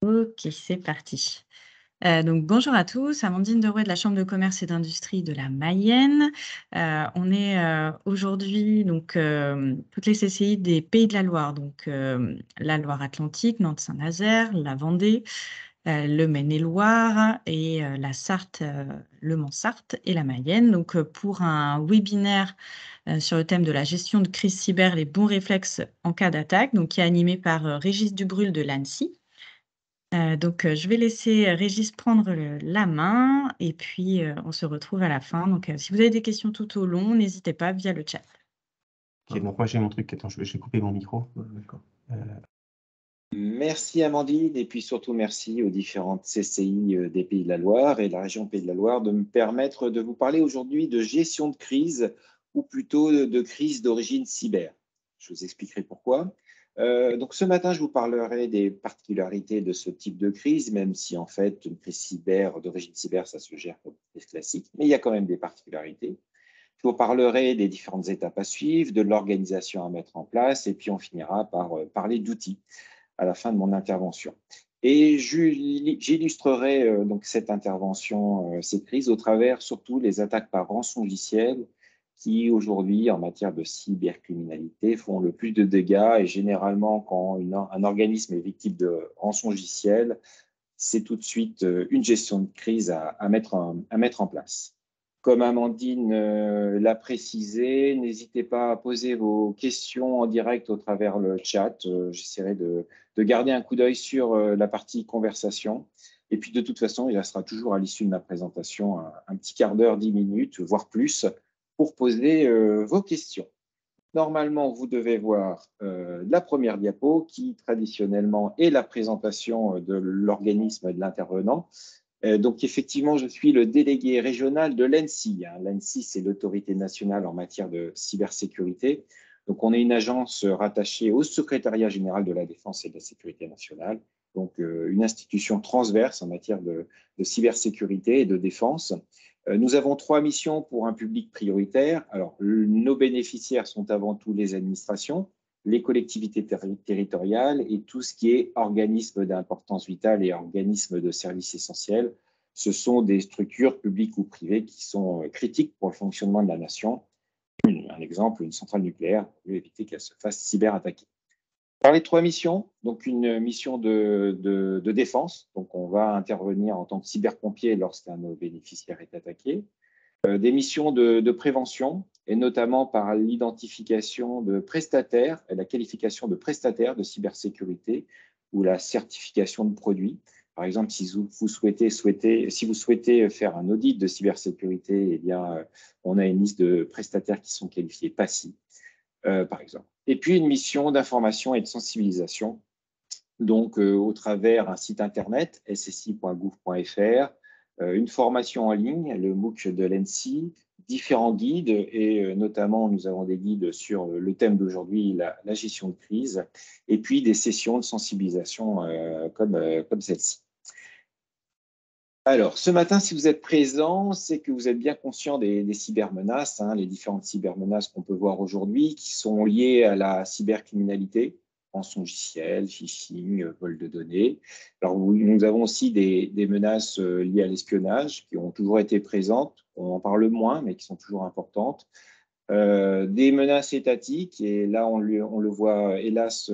Ok, c'est parti. Donc bonjour à tous, Amandine Derouet de la Chambre de commerce et d'industrie de la Mayenne. On est aujourd'hui donc toutes les CCI des Pays de la Loire, donc la Loire-Atlantique, Nantes-Saint-Nazaire, la Vendée, le Maine-et-Loire et la Sarthe, le Mans-Sarthe et la Mayenne. Donc pour un webinaire sur le thème de la gestion de crise cyber, les bons réflexes en cas d'attaque, donc qui est animé par Régis Dubrulle de l'ANSSI. Je vais laisser Régis prendre la main et puis on se retrouve à la fin. Donc, si vous avez des questions tout au long, n'hésitez pas via le chat. Ok, donc moi j'ai mon truc. Attends, je vais couper mon micro. D'accord. Merci Amandine, et puis surtout merci aux différentes CCI des Pays de la Loire et de la région Pays de la Loire de me permettre de vous parler aujourd'hui de gestion de crise, ou plutôt de crise d'origine cyber. Je vous expliquerai pourquoi. Donc ce matin, je vous parlerai des particularités de ce type de crise, même si en fait une crise cyber d'origine cyber, ça se gère comme une crise classique, mais il y a quand même des particularités. Je vous parlerai des différentes étapes à suivre, de l'organisation à mettre en place, et puis on finira par parler d'outils à la fin de mon intervention. Et j'illustrerai donc cette intervention, cette crise, au travers surtout les attaques par rançongiciel qui, aujourd'hui, en matière de cybercriminalité, font le plus de dégâts. Et généralement, quand un organisme est victime de rançongiciel, c'est tout de suite une gestion de crise à mettre en place. Comme Amandine l'a précisé, n'hésitez pas à poser vos questions en direct au travers le chat. J'essaierai de garder un coup d'œil sur la partie conversation. Et puis de toute façon, il restera toujours à l'issue de ma présentation un petit quart d'heure, 10 minutes, voire plus, pour poser vos questions. Normalement, vous devez voir la première diapo qui, traditionnellement, est la présentation de l'organisme et de l'intervenant. Donc, effectivement, je suis le délégué régional de l'ANSSI. L'ANSSI, c'est l'autorité nationale en matière de cybersécurité. Donc, on est une agence rattachée au secrétariat général de la Défense et de la Sécurité nationale, donc une institution transverse en matière de cybersécurité et de défense. Nous avons 3 missions pour un public prioritaire. Alors, nos bénéficiaires sont avant tout les administrations, les collectivités territoriales et tout ce qui est organismes d'importance vitale et organismes de services essentiels. Ce sont des structures publiques ou privées qui sont critiques pour le fonctionnement de la nation. Un exemple, une centrale nucléaire, pour éviter qu'elle se fasse cyberattaquer. Par les 3 missions, donc une mission de défense, donc on va intervenir en tant que cyberpompier lorsqu'un de nos bénéficiaires est attaqué. Des missions de prévention, et notamment par l'identification de prestataires et la qualification de prestataires de cybersécurité ou la certification de produits. Par exemple, si vous souhaitez faire un audit de cybersécurité, eh bien, on a une liste de prestataires qui sont qualifiés PACI, par exemple. Et puis une mission d'information et de sensibilisation, donc au travers un site internet, ssi.gouv.fr, une formation en ligne, le MOOC de l'ANSSI, différents guides, et notamment nous avons des guides sur le thème d'aujourd'hui, la gestion de crise, et puis des sessions de sensibilisation comme celle-ci. Alors, ce matin, si vous êtes présent, c'est que vous êtes bien conscient des cybermenaces, les différentes cybermenaces qu'on peut voir aujourd'hui, qui sont liées à la cybercriminalité, rançongiciel, phishing, vol de données. Alors, nous avons aussi des menaces liées à l'espionnage qui ont toujours été présentes, on en parle moins, mais qui sont toujours importantes. Des menaces étatiques, et là, on le voit, hélas,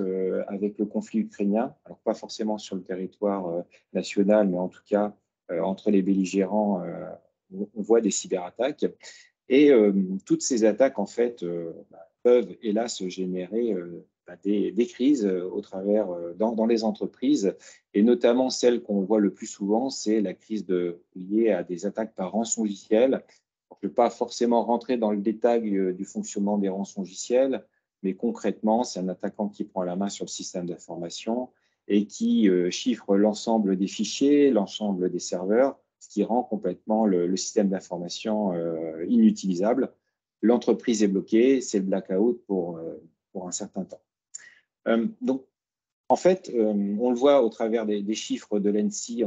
avec le conflit ukrainien, alors pas forcément sur le territoire national, mais en tout cas, entre les belligérants, on voit des cyberattaques. Et toutes ces attaques, en fait, peuvent, hélas, générer des crises au travers, dans les entreprises, et notamment celle qu'on voit le plus souvent, c'est la crise liée à des attaques par rançongiciel. Je ne vais pas forcément rentrer dans le détail du fonctionnement des rançongiciels, mais concrètement, c'est un attaquant qui prend la main sur le système d'information et qui chiffre l'ensemble des fichiers, l'ensemble des serveurs, ce qui rend complètement le système d'information inutilisable. L'entreprise est bloquée, c'est le blackout pour un certain temps. Donc, en fait, on le voit au travers des chiffres de l'ANSSI,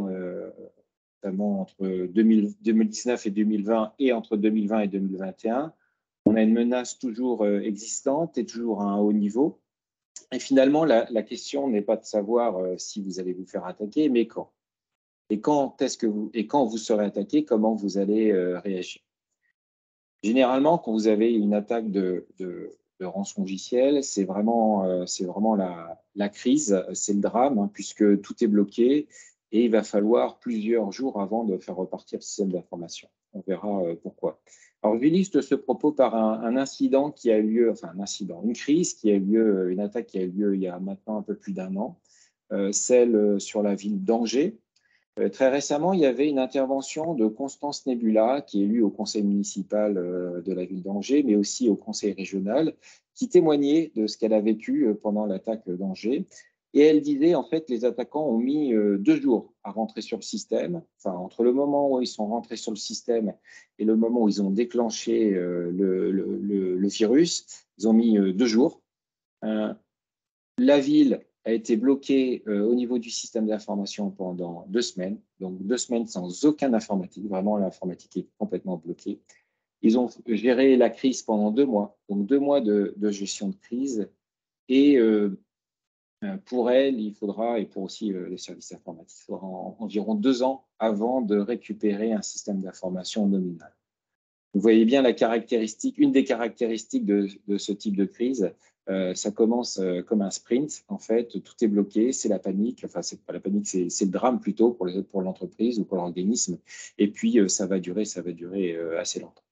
notamment entre 2019 et 2020 et entre 2020 et 2021. On a une menace toujours existante et toujours à un haut niveau. Et finalement, la question n'est pas de savoir si vous allez vous faire attaquer, mais quand. Et quand vous serez attaqué, comment vous allez réagir. Généralement, quand vous avez une attaque de rançon logiciel, c'est vraiment la crise, c'est le drame, hein, puisque tout est bloqué et il va falloir plusieurs jours avant de faire repartir le système d'information. On verra pourquoi. Alors, j'illustre ce propos par un incident qui a eu lieu, enfin un incident, une crise qui a eu lieu, une attaque qui a eu lieu il y a maintenant un peu plus d'un an, celle sur la ville d'Angers. Très récemment, il y avait une intervention de Constance Nebula, qui est élue au conseil municipal de la ville d'Angers, mais aussi au conseil régional, qui témoignait de ce qu'elle a vécu pendant l'attaque d'Angers. Et elle disait, en fait, les attaquants ont mis 2 jours à rentrer sur le système. Enfin, entre le moment où ils sont rentrés sur le système et le moment où ils ont déclenché le virus, ils ont mis 2 jours. La ville a été bloquée au niveau du système d'information pendant 2 semaines, donc 2 semaines sans aucun informatique, vraiment l'informatique est complètement bloquée. Ils ont géré la crise pendant 2 mois, donc 2 mois de gestion de crise. Et pour elle, il faudra, et pour aussi les services informatiques, il faudra environ 2 ans avant de récupérer un système d'information nominal. Vous voyez bien la caractéristique, une des caractéristiques de ce type de crise, ça commence comme un sprint. En fait, tout est bloqué, c'est la panique. Enfin, c'est pas la panique, c'est le drame plutôt pour l'entreprise ou pour l'organisme. Et puis, ça va durer assez longtemps.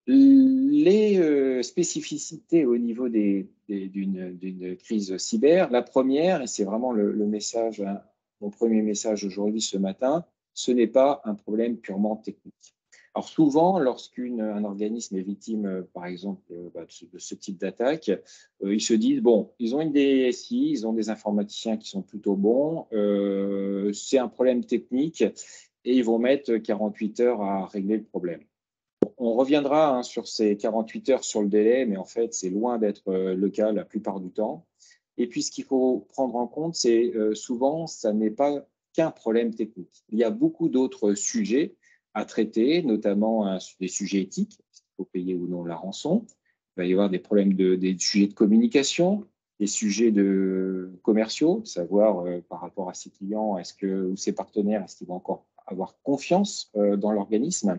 Les spécificités au niveau d'une crise cyber, la première, et c'est vraiment le message, hein, mon premier message aujourd'hui, ce matin, ce n'est pas un problème purement technique. Alors souvent, lorsqu'un organisme est victime, par exemple, de ce type d'attaque, ils se disent, bon, ils ont une DSI, ils ont des informaticiens qui sont plutôt bons, c'est un problème technique, et ils vont mettre 48 heures à régler le problème. On reviendra sur ces 48 heures sur le délai, mais en fait, c'est loin d'être le cas la plupart du temps. Et puis, ce qu'il faut prendre en compte, c'est souvent, ça n'est pas qu'un problème technique. Il y a beaucoup d'autres sujets à traiter, notamment des sujets éthiques, il faut payer ou non la rançon. Il va y avoir des problèmes des sujets de communication, des sujets commerciaux, savoir par rapport à ses clients, ou ses partenaires, est-ce qu'ils vont encore avoir confiance dans l'organisme.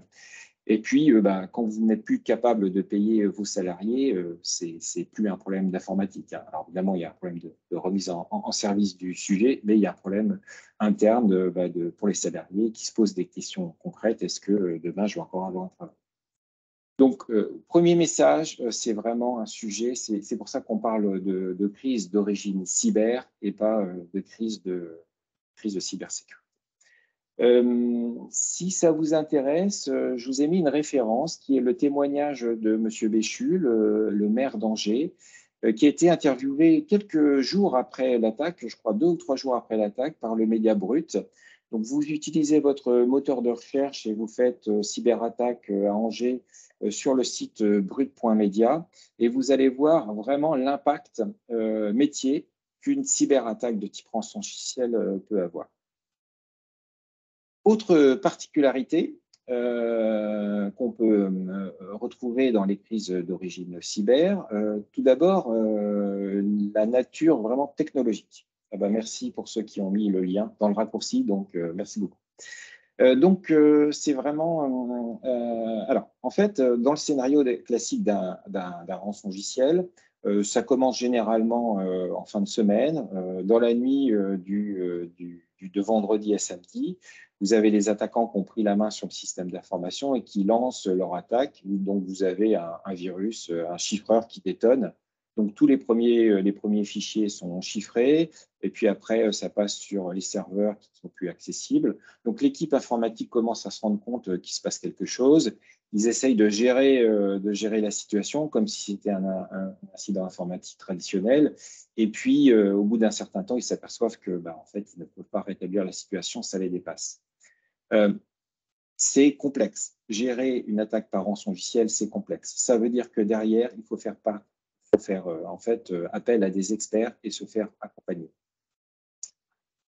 Et puis, quand vous n'êtes plus capable de payer vos salariés, c'est plus un problème d'informatique. Alors évidemment, il y a un problème de remise en service du sujet, mais il y a un problème interne pour les salariés qui se posent des questions concrètes. Est-ce que demain, je vais encore avoir un travail? Donc, premier message, c'est vraiment un sujet, c'est pour ça qu'on parle de crise d'origine cyber et pas de crise de cybersécurité. Si ça vous intéresse, je vous ai mis une référence qui est le témoignage de M. Béchu, le maire d'Angers, qui a été interviewé quelques jours après l'attaque, je crois 2 ou 3 jours après l'attaque, par le Média Brut. Donc, vous utilisez votre moteur de recherche et vous faites cyberattaque à Angers sur le site brut.media et vous allez voir vraiment l'impact métier qu'une cyberattaque de type rançongiciel peut avoir. Autre particularité qu'on peut retrouver dans les crises d'origine cyber, tout d'abord, la nature vraiment technologique. Ah ben, merci pour ceux qui ont mis le lien dans le raccourci, donc merci beaucoup. C'est vraiment… alors, en fait, dans le scénario classique d'un rançongiciel, ça commence généralement en fin de semaine, dans la nuit de vendredi à samedi. Vous avez les attaquants qui ont pris la main sur le système d'information et qui lancent leur attaque. Donc, vous avez un virus, un chiffreur qui détonne. Donc, tous les premiers fichiers sont chiffrés. Et puis après, ça passe sur les serveurs qui ne sont plus accessibles. Donc, l'équipe informatique commence à se rendre compte qu'il se passe quelque chose. Ils essayent de gérer la situation comme si c'était un incident informatique traditionnel. Et puis, au bout d'un certain temps, ils s'aperçoivent que, en fait, ils ne peuvent pas rétablir la situation, ça les dépasse. C'est complexe. Gérer une attaque par rançongiciel, c'est complexe. Ça veut dire que derrière, il faut faire appel à des experts et se faire accompagner.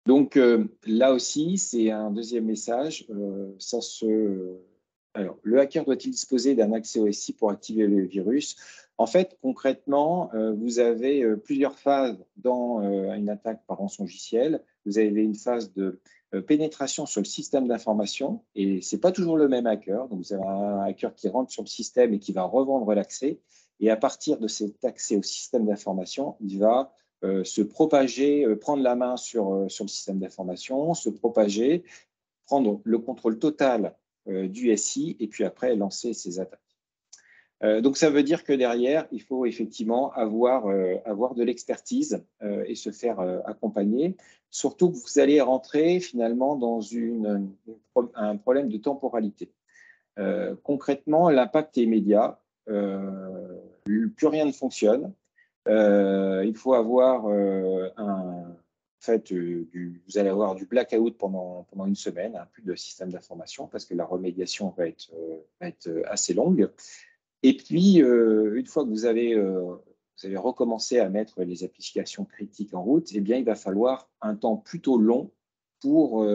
Donc là aussi, c'est un deuxième message. Ça se Alors, le hacker doit-il disposer d'un accès au SI pour activer le virus? En fait, concrètement, vous avez plusieurs phases dans une attaque par rançongiciel. Vous avez une phase de pénétration sur le système d'information, et ce n'est pas toujours le même hacker. Donc, vous avez un hacker qui rentre sur le système et qui va revendre l'accès. Et à partir de cet accès au système d'information, il va se propager, prendre la main sur le système d'information, se propager, prendre le contrôle total du SI et puis après lancer ses attaques. Donc ça veut dire que derrière, il faut effectivement avoir de l'expertise et se faire accompagner, surtout que vous allez rentrer finalement dans un problème de temporalité. Concrètement, l'impact est immédiat, plus rien ne fonctionne. Il faut avoir vous allez avoir du blackout pendant une semaine, plus de système d'information, parce que la remédiation va être assez longue. Et puis, une fois que vous avez recommencé à mettre les applications critiques en route, eh bien, il va falloir un temps plutôt long pour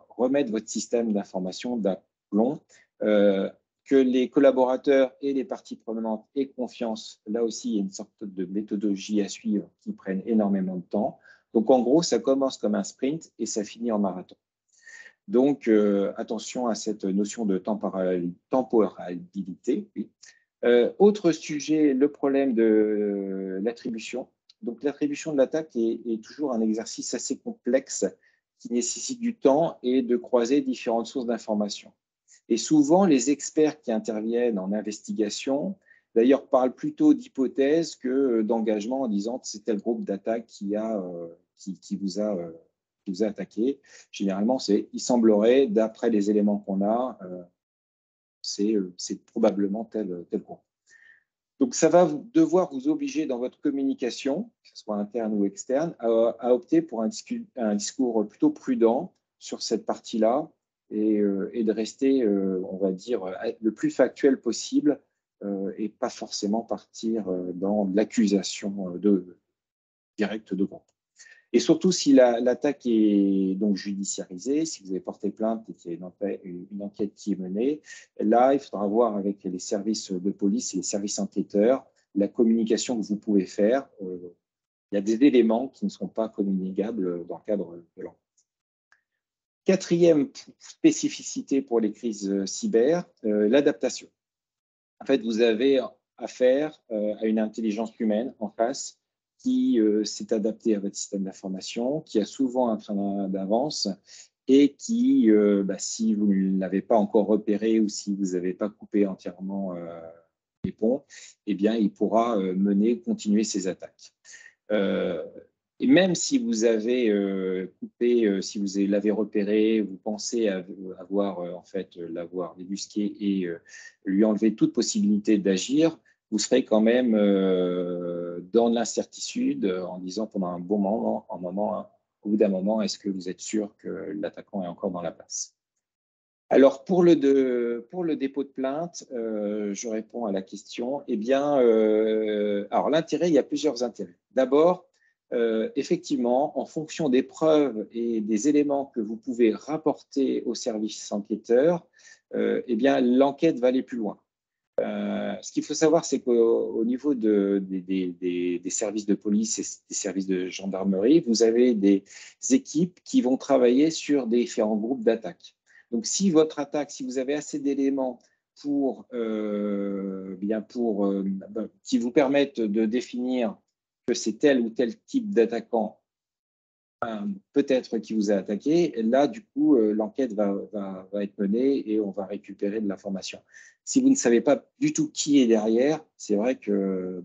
remettre votre système d'information d'aplomb, que les collaborateurs et les parties prenantes aient confiance. Là aussi, il y a une sorte de méthodologie à suivre qui prennent énormément de temps. Donc, en gros, ça commence comme un sprint et ça finit en marathon. Donc, attention à cette notion de temporalité. Oui. Autre sujet, le problème de l'attribution. Donc, l'attribution de l'attaque est toujours un exercice assez complexe qui nécessite du temps et de croiser différentes sources d'informations. Et souvent, les experts qui interviennent en investigation, d'ailleurs, parlent plutôt d'hypothèses que d'engagement en disant que c'est tel groupe d'attaque qui vous a attaqué. Généralement, il semblerait, d'après les éléments qu'on a, c'est probablement tel groupe. Donc, ça va devoir vous obliger dans votre communication, que ce soit interne ou externe, à opter pour un discours plutôt prudent sur cette partie-là et de rester, on va dire, le plus factuel possible et pas forcément partir dans l'accusation directe de groupe. Et surtout, si l'attaque est donc judiciarisée, si vous avez porté plainte et qu'il y a une enquête qui est menée, là, il faudra voir avec les services de police et les services enquêteurs la communication que vous pouvez faire. Il y a des éléments qui ne sont pas communicables dans le cadre de l'enquête. Quatrième spécificité pour les crises cyber, l'adaptation. En fait, vous avez affaire à une intelligence humaine en face qui s'est adapté à votre système d'information, qui a souvent un train d'avance et qui, si vous ne l'avez pas encore repéré ou si vous n'avez pas coupé entièrement les ponts, eh bien, il pourra continuer ses attaques. Et même si vous avez coupé, si vous l'avez repéré, vous pensez l'avoir débusqué et lui enlever toute possibilité d'agir, vous serez quand même dans l'incertitude en disant pendant un bon moment, au bout d'un moment, est-ce que vous êtes sûr que l'attaquant est encore dans la place? Alors, pour le dépôt de plainte, je réponds à la question. Eh bien, alors l'intérêt, il y a plusieurs intérêts. D'abord, effectivement, en fonction des preuves et des éléments que vous pouvez rapporter au service enquêteur, eh bien, l'enquête va aller plus loin. Ce qu'il faut savoir, c'est qu'au niveau des services de police et des services de gendarmerie, vous avez des équipes qui vont travailler sur différents groupes d'attaques. Donc, si votre attaque, si vous avez assez d'éléments qui vous permettent de définir que c'est tel ou tel type d'attaquant peut-être qui vous a attaqué, là, du coup, l'enquête va être menée et on va récupérer de l'information. Si vous ne savez pas du tout qui est derrière, c'est vrai que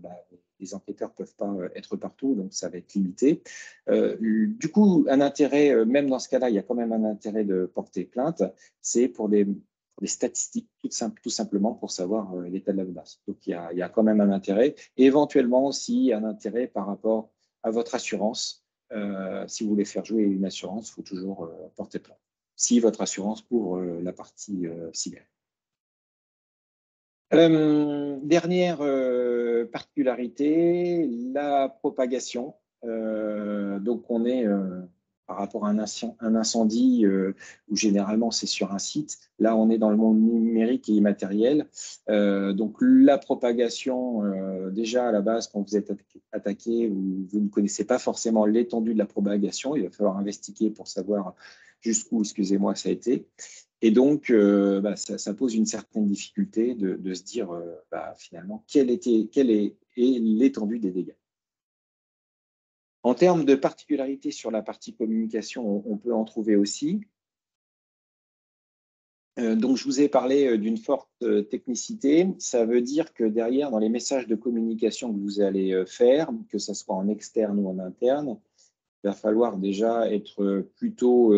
les enquêteurs ne peuvent pas être partout, donc ça va être limité. Du coup, un intérêt, même dans ce cas-là, il y a quand même un intérêt de porter plainte, c'est pour des statistiques, tout simplement pour savoir l'état de la menace. Donc, il y a quand même un intérêt, et éventuellement aussi un intérêt par rapport à votre assurance. Si vous voulez faire jouer une assurance, il faut toujours porter plainte, si votre assurance couvre la partie cyber. Dernière particularité, la propagation. Donc, on est par rapport à un incendie où généralement c'est sur un site. Là, on est dans le monde numérique et immatériel. Donc, la propagation, déjà à la base, quand vous êtes attaqué, vous ne connaissez pas forcément l'étendue de la propagation. Il va falloir investiguer pour savoir jusqu'où, excusez-moi, ça a été. Et donc, ça pose une certaine difficulté de se dire finalement quelle est l'étendue des dégâts. En termes de particularité sur la partie communication, on peut en trouver aussi. Donc, je vous ai parlé d'une forte technicité. Ça veut dire que derrière, dans les messages de communication que vous allez faire, que ce soit en externe ou en interne, il va falloir déjà être plutôt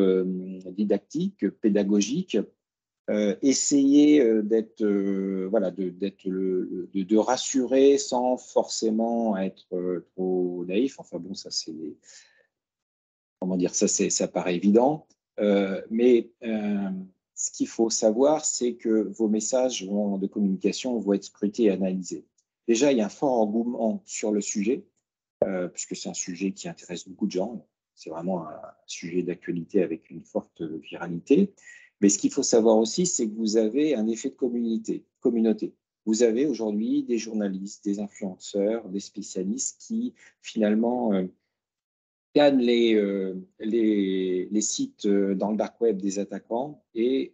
didactique, pédagogique, essayer de rassurer sans forcément être trop naïf. Enfin bon, ça c'est comment dire, ça paraît évident, mais ce qu'il faut savoir, c'est que vos messages de communication vont être scrutés et analysés. Déjà, il y a un fort engouement sur le sujet, puisque c'est un sujet qui intéresse beaucoup de gens. C'est vraiment un sujet d'actualité avec une forte viralité. Mais ce qu'il faut savoir aussi, c'est que vous avez un effet de communauté. Vous avez aujourd'hui des journalistes, des influenceurs, des spécialistes qui, finalement, scannent les sites dans le dark web des attaquants et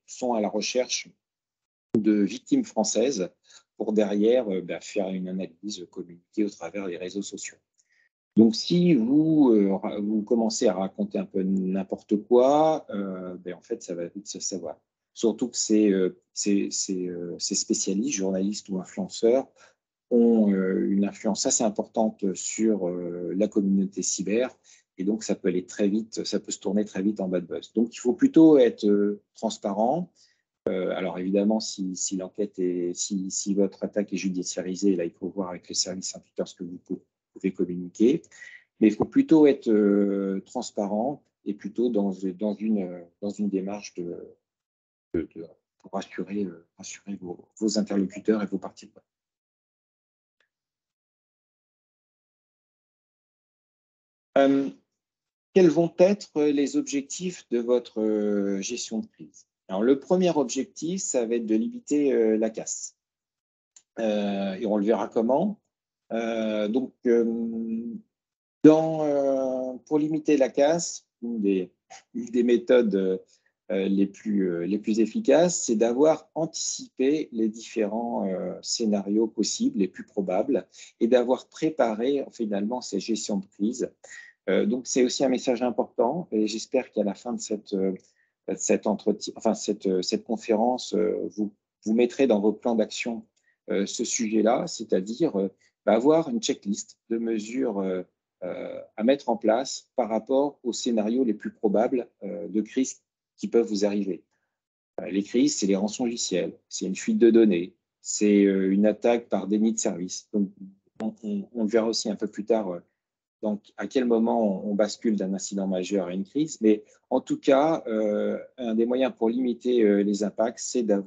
sont à la recherche de victimes françaises pour derrière faire une analyse communiquée au travers des réseaux sociaux. Donc, si vous commencez à raconter un peu n'importe quoi, en fait, ça va vite se savoir. Surtout que ces spécialistes, journalistes ou influenceurs, ont une influence assez importante sur la communauté cyber. Et donc, ça peut aller très vite, ça peut se tourner très vite en bad buzz. Donc, il faut plutôt être transparent. Alors, évidemment, si l'enquête si votre attaque est judiciarisée, là, il faut voir avec les services impliqués ce que vous pouvez communiquer. Mais il faut plutôt être transparent et plutôt dans une démarche pour rassurer vos interlocuteurs et vos parties prenantes. Quels vont être les objectifs de votre gestion de crise? Alors, le premier objectif, ça va être de limiter la casse. Et on le verra comment. Pour limiter la casse, une des méthodes les plus efficaces, c'est d'avoir anticipé les différents scénarios possibles, les plus probables, et d'avoir préparé finalement ces gestions de crise. Donc, c'est aussi un message important, et j'espère qu'à la fin de cette conférence, vous mettrez dans vos plans d'action ce sujet-là, c'est-à-dire avoir une checklist de mesures à mettre en place par rapport aux scénarios les plus probables de crise qui peuvent vous arriver. Les crises, c'est les rançongiciels, c'est une fuite de données, c'est une attaque par déni de service. Donc, on le verra aussi un peu plus tard. Donc, à quel moment on bascule d'un incident majeur à une crise. Mais en tout cas, un des moyens pour limiter les impacts, c'est d'être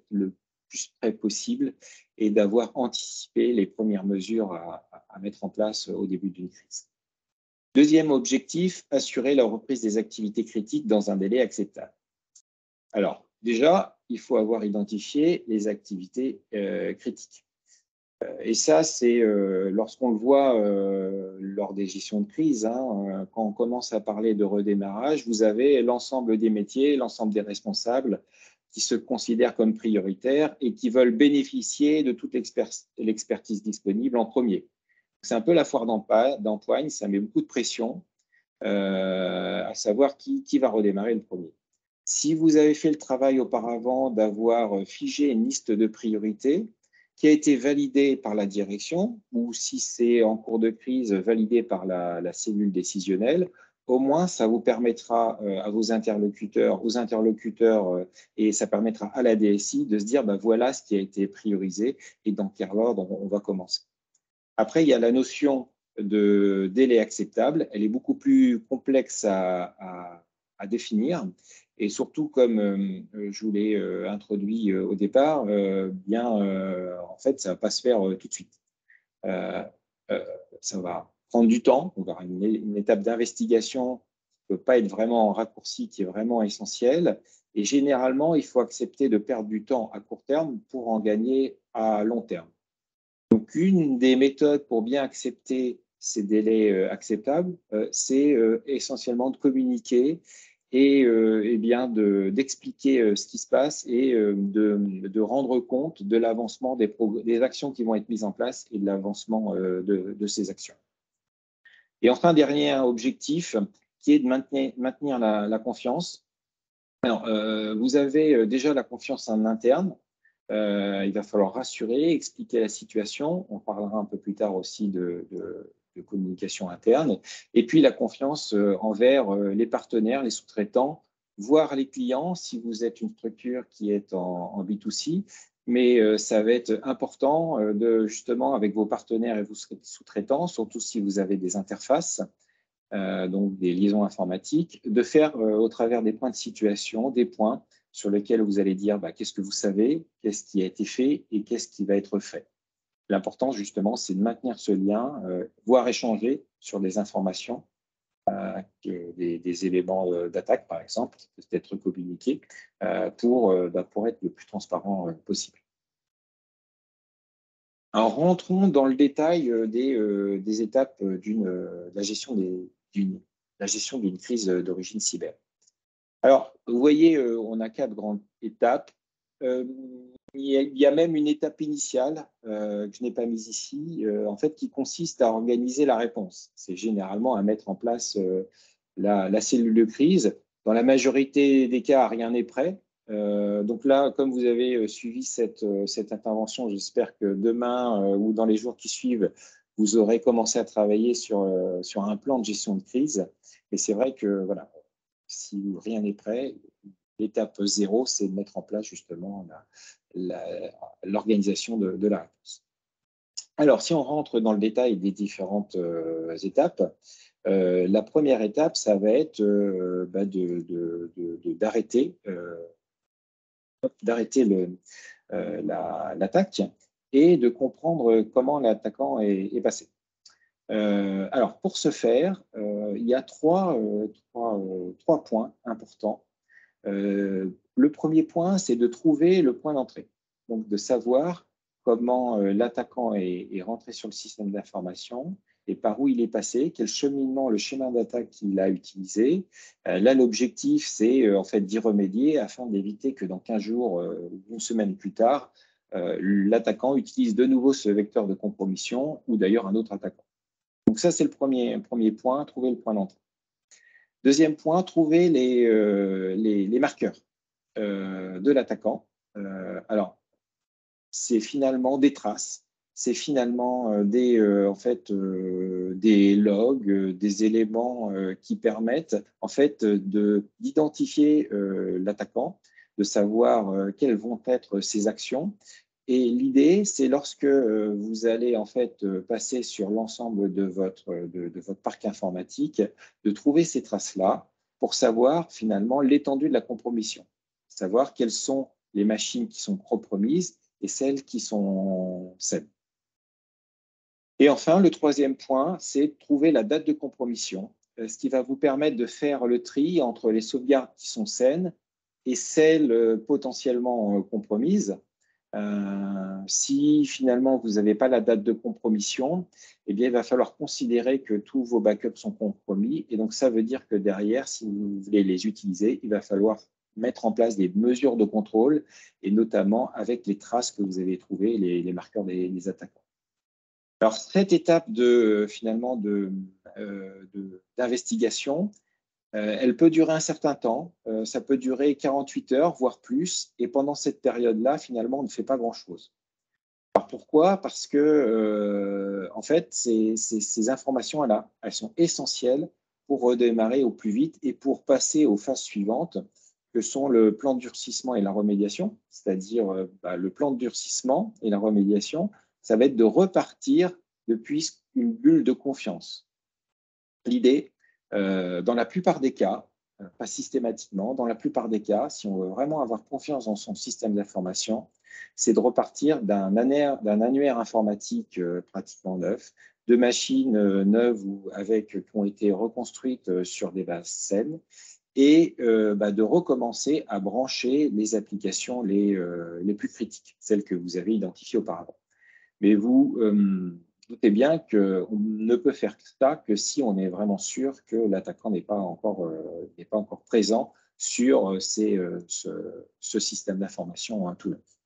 le plus près possible et d'avoir anticipé les premières mesures à mettre en place au début d'une crise. Deuxième objectif, assurer la reprise des activités critiques dans un délai acceptable. Alors, déjà, il faut avoir identifié les activités critiques. Et ça, c'est lorsqu'on le voit lors des gestions de crise, quand on commence à parler de redémarrage, vous avez l'ensemble des métiers, l'ensemble des responsables qui se considèrent comme prioritaires et qui veulent bénéficier de toute l'expertise disponible en premier. C'est un peu la foire d'empoigne, ça met beaucoup de pression à savoir qui va redémarrer le premier. Si vous avez fait le travail auparavant d'avoir figé une liste de priorités, qui a été validé par la direction, ou si c'est en cours de crise, validé par la cellule décisionnelle, au moins ça vous permettra à vos interlocuteurs, et ça permettra à la DSI de se dire voilà ce qui a été priorisé et dans quel ordre on va commencer. Après, il y a la notion de délai acceptable. Elle est beaucoup plus complexe à définir. Et surtout, comme je vous l'ai introduit au départ, en fait, ça ne va pas se faire tout de suite. Ça va prendre du temps. On va avoir une étape d'investigation qui ne peut pas être vraiment raccourcie, qui est vraiment essentielle. Et généralement, il faut accepter de perdre du temps à court terme pour en gagner à long terme. Donc, une des méthodes pour bien accepter ces délais acceptables, c'est essentiellement de communiquer et bien d'expliquer ce qui se passe et de rendre compte de l'avancement des actions qui vont être mises en place et de l'avancement de ces actions. Et enfin, dernier objectif qui est de maintenir la confiance. Alors, vous avez déjà la confiance en interne. Il va falloir rassurer, expliquer la situation. On parlera un peu plus tard aussi de communication interne. Et puis la confiance envers les partenaires, les sous-traitants, voire les clients, si vous êtes une structure qui est en B2C. Mais ça va être important justement, avec vos partenaires et vos sous-traitants, surtout si vous avez des interfaces, donc des liaisons informatiques, de faire au travers des points de situation, des points sur lesquels vous allez dire qu'est-ce que vous savez, qu'est-ce qui a été fait et qu'est-ce qui va être fait. L'important, justement, c'est de maintenir ce lien, voire échanger sur des informations, des éléments d'attaque, par exemple, qui peuvent être communiqués pour être le plus transparent possible. Alors, rentrons dans le détail des étapes de la gestion d'une crise d'origine cyber. Alors, vous voyez, on a 4 grandes étapes. Il y a même une étape initiale que je n'ai pas mise ici, en fait, qui consiste à organiser la réponse. C'est généralement à mettre en place la cellule de crise. Dans la majorité des cas, rien n'est prêt. Donc là, comme vous avez suivi cette intervention, j'espère que demain ou dans les jours qui suivent, vous aurez commencé à travailler sur un plan de gestion de crise. Et c'est vrai que, voilà, si rien n'est prêt, l'étape 0, c'est de mettre en place justement l'organisation de la réponse. Alors, si on rentre dans le détail des différentes étapes, la première étape, ça va être d'arrêter l'attaque et de comprendre comment l'attaquant est passé. Alors, pour ce faire, il y a trois points importants. Le premier point, c'est de trouver le point d'entrée, donc de savoir comment l'attaquant est rentré sur le système d'information et par où il est passé, quel cheminement, le chemin d'attaque qu'il a utilisé. Là, l'objectif, c'est en fait d'y remédier afin d'éviter que dans 15 jours ou une semaine plus tard, l'attaquant utilise de nouveau ce vecteur de compromission ou d'ailleurs un autre attaquant. Donc ça, c'est le premier point, trouver le point d'entrée. Deuxième point, trouver les marqueurs de l'attaquant. Alors, c'est finalement des traces, c'est finalement des logs, des éléments qui permettent en fait d'identifier l'attaquant, de savoir quelles vont être ses actions. Et l'idée, c'est lorsque vous allez en fait passer sur l'ensemble de votre parc informatique, de trouver ces traces-là pour savoir finalement l'étendue de la compromission, savoir quelles sont les machines qui sont compromises et celles qui sont saines. Et enfin, le troisième point, c'est de trouver la date de compromission, ce qui va vous permettre de faire le tri entre les sauvegardes qui sont saines et celles potentiellement compromises. Si finalement vous n'avez pas la date de compromission, eh bien, il va falloir considérer que tous vos backups sont compromis. Et donc, ça veut dire que derrière, si vous voulez les utiliser, il va falloir mettre en place des mesures de contrôle, et notamment avec les traces que vous avez trouvées, les marqueurs des attaquants. Alors, cette étape d'investigation, elle peut durer un certain temps, ça peut durer 48 heures, voire plus, et pendant cette période-là, finalement, on ne fait pas grand-chose. Alors pourquoi ? Parce que, en fait, ces informations-là, elles sont essentielles pour redémarrer au plus vite et pour passer aux phases suivantes, que sont le plan de durcissement et la remédiation, c'est-à-dire le plan de durcissement et la remédiation, ça va être de repartir depuis une bulle de confiance. L'idée, dans la plupart des cas, pas systématiquement, dans la plupart des cas, si on veut vraiment avoir confiance dans son système d'information, c'est de repartir d'un annuaire informatique pratiquement neuf, de machines neuves ou qui ont été reconstruites sur des bases saines, et de recommencer à brancher les applications les plus critiques, celles que vous avez identifiées auparavant. Mais vous doutez bien qu'on ne peut faire ça que si on est vraiment sûr que l'attaquant n'est pas encore présent sur ce système d'information tout neuf.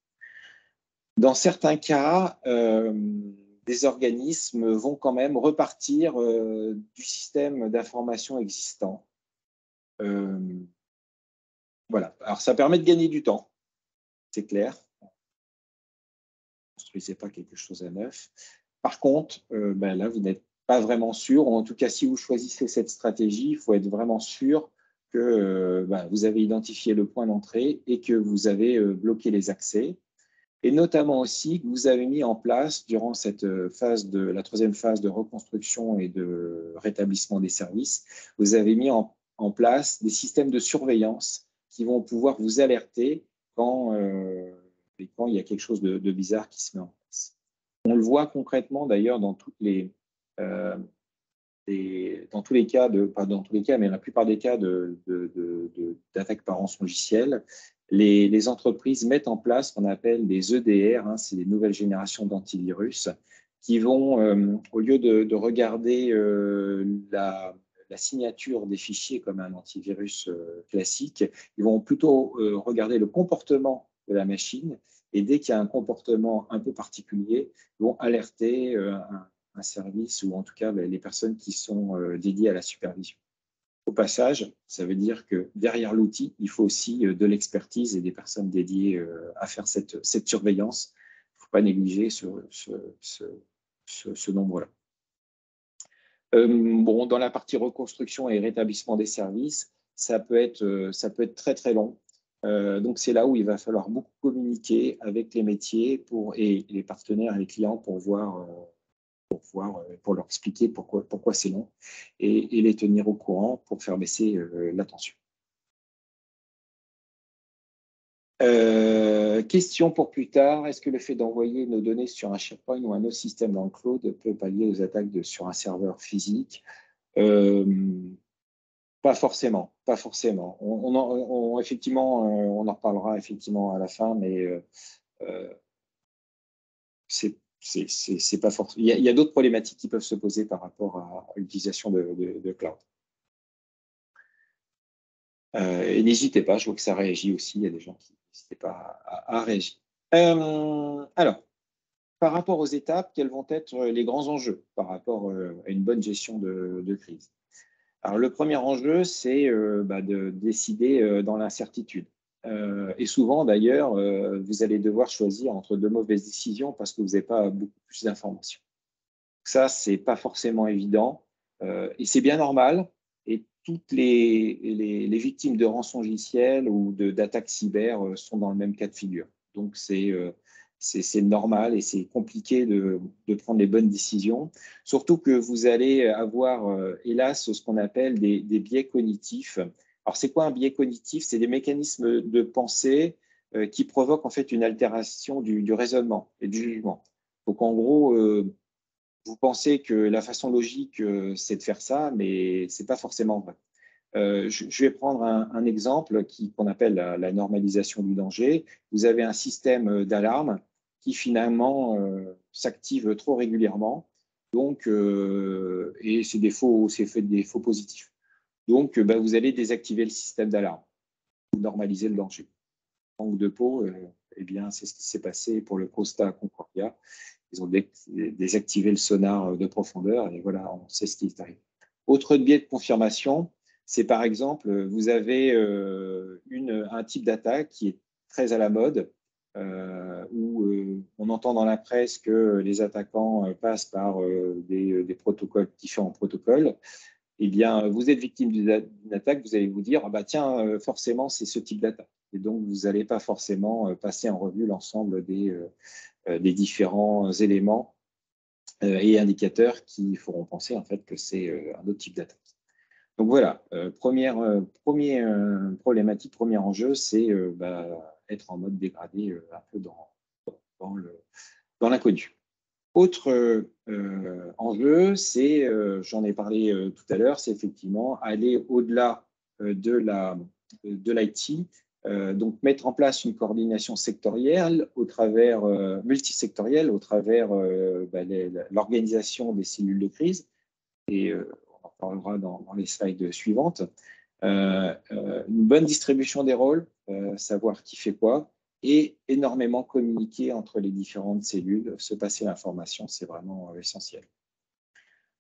Dans certains cas, des organismes vont quand même repartir du système d'information existant. Voilà. Alors, ça permet de gagner du temps, c'est clair. Vous ne construisez pas quelque chose à neuf. Par contre, là, vous n'êtes pas vraiment sûr. En tout cas, si vous choisissez cette stratégie, il faut être vraiment sûr que vous avez identifié le point d'entrée et que vous avez bloqué les accès. Et notamment aussi que vous avez mis en place, durant la troisième phase de reconstruction et de rétablissement des services, vous avez mis en place des systèmes de surveillance qui vont pouvoir vous alerter quand il y a quelque chose de bizarre qui se met en place. On le voit concrètement d'ailleurs dans tous les cas, pas dans tous les cas, mais la plupart des cas d'attaque par rançongiciel. Les entreprises mettent en place ce qu'on appelle des EDR, c'est les nouvelles générations d'antivirus, qui vont, au lieu de regarder la signature des fichiers comme un antivirus classique, ils vont plutôt regarder le comportement de la machine, et dès qu'il y a un comportement un peu particulier, ils vont alerter un service, ou en tout cas les personnes qui sont dédiées à la supervision. Au passage, ça veut dire que derrière l'outil, il faut aussi de l'expertise et des personnes dédiées à faire cette surveillance. Il ne faut pas négliger ce nombre-là. Dans la partie reconstruction et rétablissement des services, ça peut être très très long. Donc c'est là où il va falloir beaucoup communiquer avec les métiers et les partenaires et les clients pour leur expliquer pourquoi c'est long, et les tenir au courant pour faire baisser la tension. Question pour plus tard, est-ce que le fait d'envoyer nos données sur un SharePoint ou un autre système dans le cloud peut pallier aux attaques sur un serveur physique? Pas forcément, pas forcément. Effectivement, on en reparlera effectivement à la fin, mais c'est pas forcément. Il y a d'autres problématiques qui peuvent se poser par rapport à l'utilisation de cloud. Et n'hésitez pas, je vois que ça réagit aussi. Il y a des gens qui n'hésitez pas à réagir. Alors, par rapport aux étapes, quels vont être les grands enjeux par rapport à une bonne gestion de crise? Alors, le premier enjeu, c'est de décider dans l'incertitude. Et souvent, d'ailleurs, vous allez devoir choisir entre deux mauvaises décisions parce que vous n'avez pas beaucoup plus d'informations. Ça, ce n'est pas forcément évident, et c'est bien normal. Et toutes les victimes de rançongiciel ou d'attaques cyber sont dans le même cas de figure. Donc, c'est normal et c'est compliqué de prendre les bonnes décisions. Surtout que vous allez avoir, hélas, ce qu'on appelle des biais cognitifs. Alors, c'est quoi un biais cognitif? C'est des mécanismes de pensée qui provoquent en fait une altération du raisonnement et du jugement. Donc, en gros, vous pensez que la façon logique, c'est de faire ça, mais ce n'est pas forcément vrai. Je vais prendre un exemple qu'on appelle la normalisation du danger. Vous avez un système d'alarme qui finalement s'active trop régulièrement, donc, et c'est fait des faux positifs. Donc, vous allez désactiver le système d'alarme, vous normalisez le danger. Manque de peau, eh bien, c'est ce qui s'est passé pour le Costa Concordia. Ils ont désactivé le sonar de profondeur et voilà, on sait ce qui est arrivé. Autre biais de confirmation, c'est par exemple, vous avez un type d'attaque qui est très à la mode, où on entend dans la presse que les attaquants passent par différents protocoles. Eh bien, vous êtes victime d'une attaque, vous allez vous dire, ah bah tiens, forcément, c'est ce type d'attaque. Et donc, vous n'allez pas forcément passer en revue l'ensemble des différents éléments et indicateurs qui feront penser en fait que c'est un autre type d'attaque. Donc voilà, première problématique, premier enjeu, c'est être en mode dégradé un peu dans l'inconnu. Autre enjeu, c'est, j'en ai parlé tout à l'heure, c'est effectivement aller au-delà de l'IT, donc mettre en place une coordination sectorielle multisectorielle au travers l'organisation des cellules de crise, et on en parlera dans les slides suivantes. Une bonne distribution des rôles, savoir qui fait quoi, et énormément communiquer entre les différentes cellules, se passer l'information, c'est vraiment essentiel.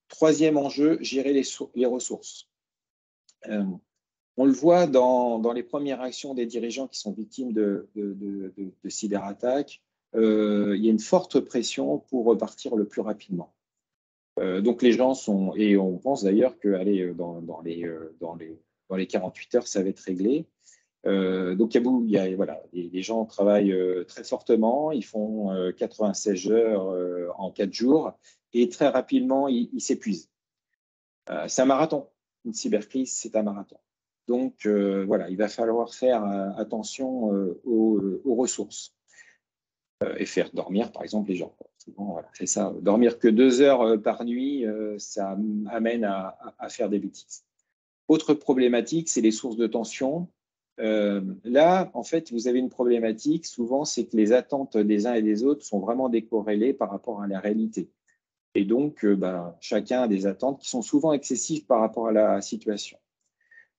Troisième enjeu, gérer les ressources. On le voit dans les premières actions des dirigeants qui sont victimes de cyberattaques, il y a une forte pression pour repartir le plus rapidement. Donc les gens sont, et on pense d'ailleurs que dans les 48 heures, ça va être réglé. Donc les gens travaillent très fortement, ils font 96 heures en 4 jours, et très rapidement, ils s'épuisent. C'est un marathon. Une cybercrise, c'est un marathon. Donc il va falloir faire attention aux ressources et faire dormir, par exemple, les gens. Souvent, voilà, c'est ça. Dormir que 2 heures par nuit, ça amène à faire des bêtises. Autre problématique, c'est les sources de tension. Là, en fait, vous avez une problématique, souvent, c'est que les attentes des uns et des autres sont vraiment décorrélées par rapport à la réalité. Et donc, chacun a des attentes qui sont souvent excessives par rapport à la situation.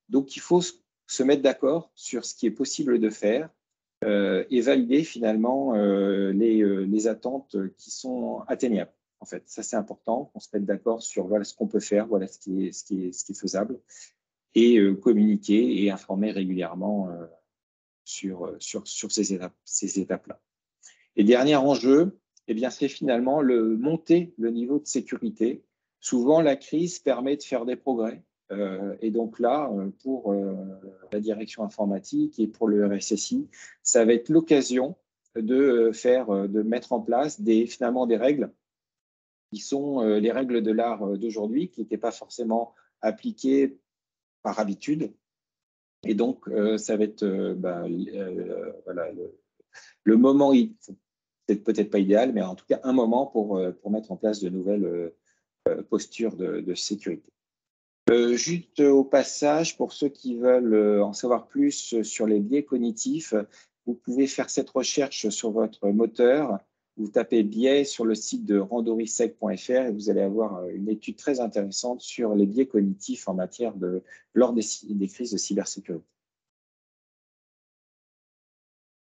Donc, il faut se mettre d'accord sur ce qui est possible de faire et valider finalement les attentes qui sont atteignables. En fait, ça, c'est important qu'on se mette d'accord sur voilà ce qu'on peut faire, voilà ce qui est faisable, et communiquer et informer régulièrement sur ces étapes-là. Et dernier enjeu, c'est finalement monter le niveau de sécurité. Souvent, la crise permet de faire des progrès. Et donc là, pour la direction informatique et pour le RSSI, ça va être l'occasion de mettre en place finalement des règles qui sont les règles de l'art d'aujourd'hui, qui n'étaient pas forcément appliquées par habitude. Et donc, ça va être le moment, c'est peut-être pas idéal, mais en tout cas un moment pour mettre en place de nouvelles postures de sécurité. Juste au passage, pour ceux qui veulent en savoir plus sur les biais cognitifs, vous pouvez faire cette recherche sur votre moteur. Vous tapez biais sur le site de randorisec.fr et vous allez avoir une étude très intéressante sur les biais cognitifs lors des crises de cybersécurité.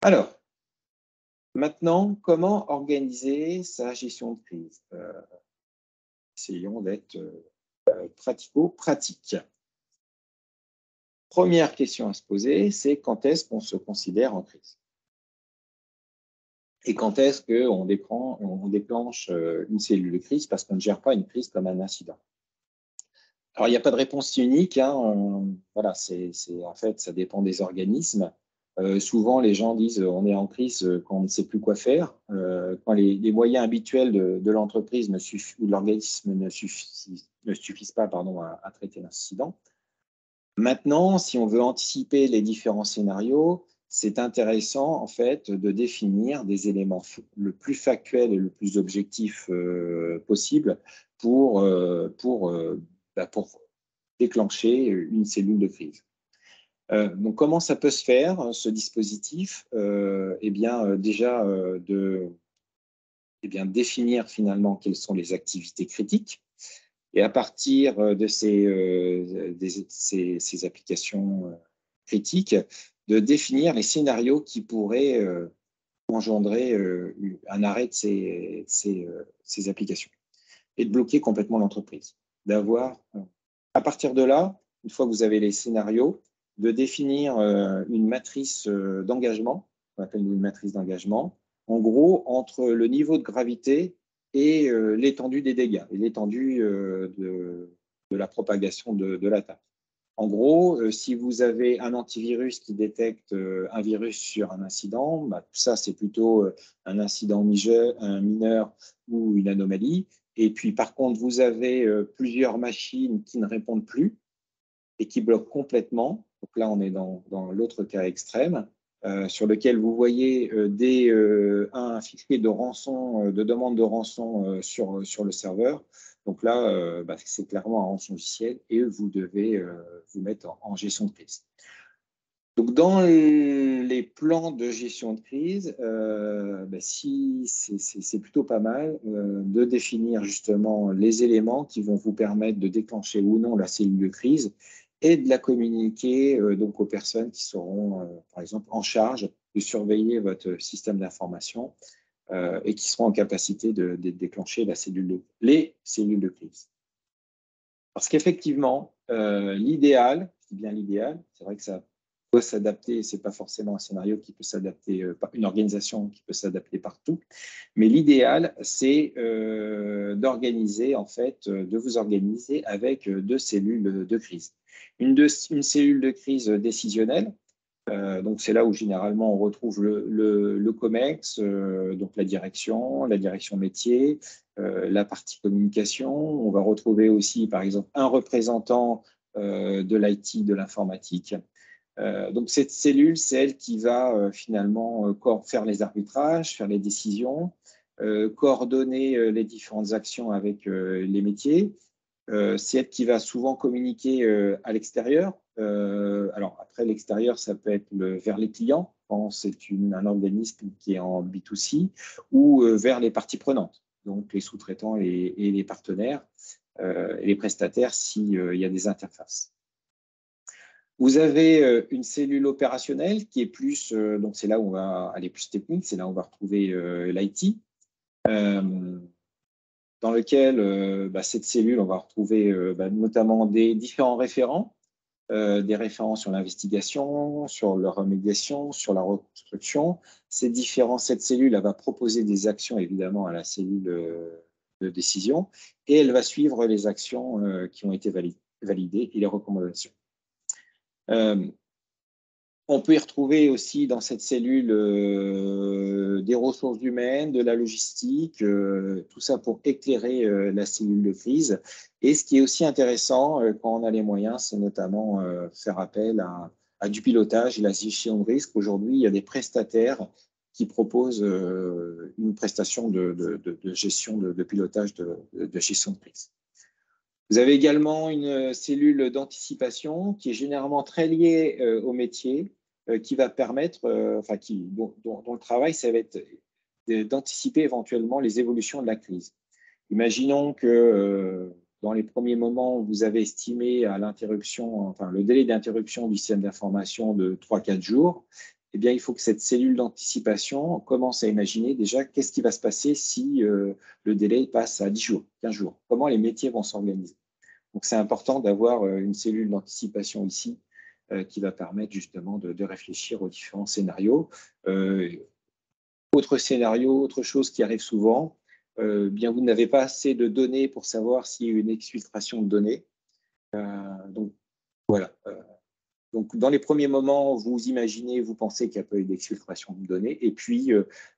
Alors, maintenant, comment organiser sa gestion de crise? Essayons d'être pratico-pratique. Première question à se poser, c'est quand est-ce qu'on se considère en crise? Et quand est-ce qu'on déclenche une cellule de crise parce qu'on ne gère pas une crise comme un incident? Alors, il n'y a pas de réponse unique. En fait, ça dépend des organismes. Souvent, les gens disent on est en crise quand on ne sait plus quoi faire, quand les moyens habituels de l'entreprise ou de l'organisme ne suffisent pas à traiter l'incident. Maintenant, si on veut anticiper les différents scénarios, c'est intéressant en fait de définir des éléments le plus factuels et le plus objectifs possible pour déclencher une cellule de crise. Donc, comment ça peut se faire, ce dispositif? Déjà, définir finalement quelles sont les activités critiques. Et à partir de ces applications critiques, de définir les scénarios qui pourraient engendrer un arrêt de ces applications et de bloquer complètement l'entreprise. À partir de là, une fois que vous avez les scénarios, de définir une matrice d'engagement, qu'on appelle une matrice d'engagement, en gros, entre le niveau de gravité et l'étendue des dégâts et l'étendue de la propagation de l'attaque. En gros, si vous avez un antivirus qui détecte un virus sur un incident, tout ça, c'est plutôt un incident mineur ou une anomalie. Et puis, par contre, vous avez plusieurs machines qui ne répondent plus et qui bloquent complètement. Donc là, on est dans l'autre cas extrême. sur lequel vous voyez un fichier de rançon, de demande de rançon sur le serveur. Donc là, c'est clairement un rançon logiciel et vous devez vous mettre en gestion de crise. Donc, dans les plans de gestion de crise, c'est plutôt pas mal de définir justement les éléments qui vont vous permettre de déclencher ou non la cellule de crise et de la communiquer donc aux personnes qui seront, par exemple, en charge de surveiller votre système d'information et qui seront en capacité de déclencher les cellules de crise. Parce qu'effectivement, l'idéal, je dis bien l'idéal, c'est vrai que ça peut s'adapter, ce n'est pas forcément un scénario qui peut s'adapter, une organisation qui peut s'adapter partout, mais l'idéal, c'est d'organiser, en fait, de vous organiser avec 2 cellules de crise. Une cellule de crise décisionnelle, donc c'est là où généralement on retrouve le COMEX, donc la direction métier, la partie communication. On va retrouver aussi, par exemple, un représentant de l'IT, de l'informatique. Donc cette cellule, c'est elle qui va finalement faire les arbitrages, faire les décisions, coordonner les différentes actions avec les métiers. C'est elle qui va souvent communiquer à l'extérieur. Alors après, l'extérieur, ça peut être vers les clients, quand c'est un organisme qui est en B2C, ou vers les parties prenantes, donc les sous-traitants et les partenaires et les prestataires s'il y a des interfaces. Vous avez une cellule opérationnelle qui est plus, donc c'est là où on va aller plus technique, c'est là où on va retrouver l'IT, dans lequel cette cellule, on va retrouver notamment des différents référents, des référents sur l'investigation, sur la remédiation, sur la reconstruction. Cette cellule, elle va proposer des actions évidemment à la cellule de décision et elle va suivre les actions qui ont été validées et les recommandations. On peut y retrouver aussi dans cette cellule des ressources humaines, de la logistique, tout ça pour éclairer la cellule de crise. Et ce qui est aussi intéressant quand on a les moyens, c'est notamment faire appel à du pilotage et la gestion de risque. Aujourd'hui, il y a des prestataires qui proposent une prestation de gestion de pilotage de gestion de crise. Vous avez également une cellule d'anticipation qui est généralement très liée au métier, qui va permettre, dont le travail, ça va être d'anticiper éventuellement les évolutions de la crise. Imaginons que dans les premiers moments, vous avez estimé à l'interruption, le délai d'interruption du système d'information de 3-4 jours. Eh bien, il faut que cette cellule d'anticipation commence à imaginer déjà qu'est-ce qui va se passer si le délai passe à 10 jours, 15 jours. Comment les métiers vont s'organiser. Donc, c'est important d'avoir une cellule d'anticipation ici qui va permettre justement de réfléchir aux différents scénarios. Autre scénario, autre chose qui arrive souvent, bien vous n'avez pas assez de données pour savoir s'il y a une exfiltration de données. Donc, voilà. Donc, dans les premiers moments, vous imaginez, vous pensez qu'il n'y a pas eu d'exfiltration de données, et puis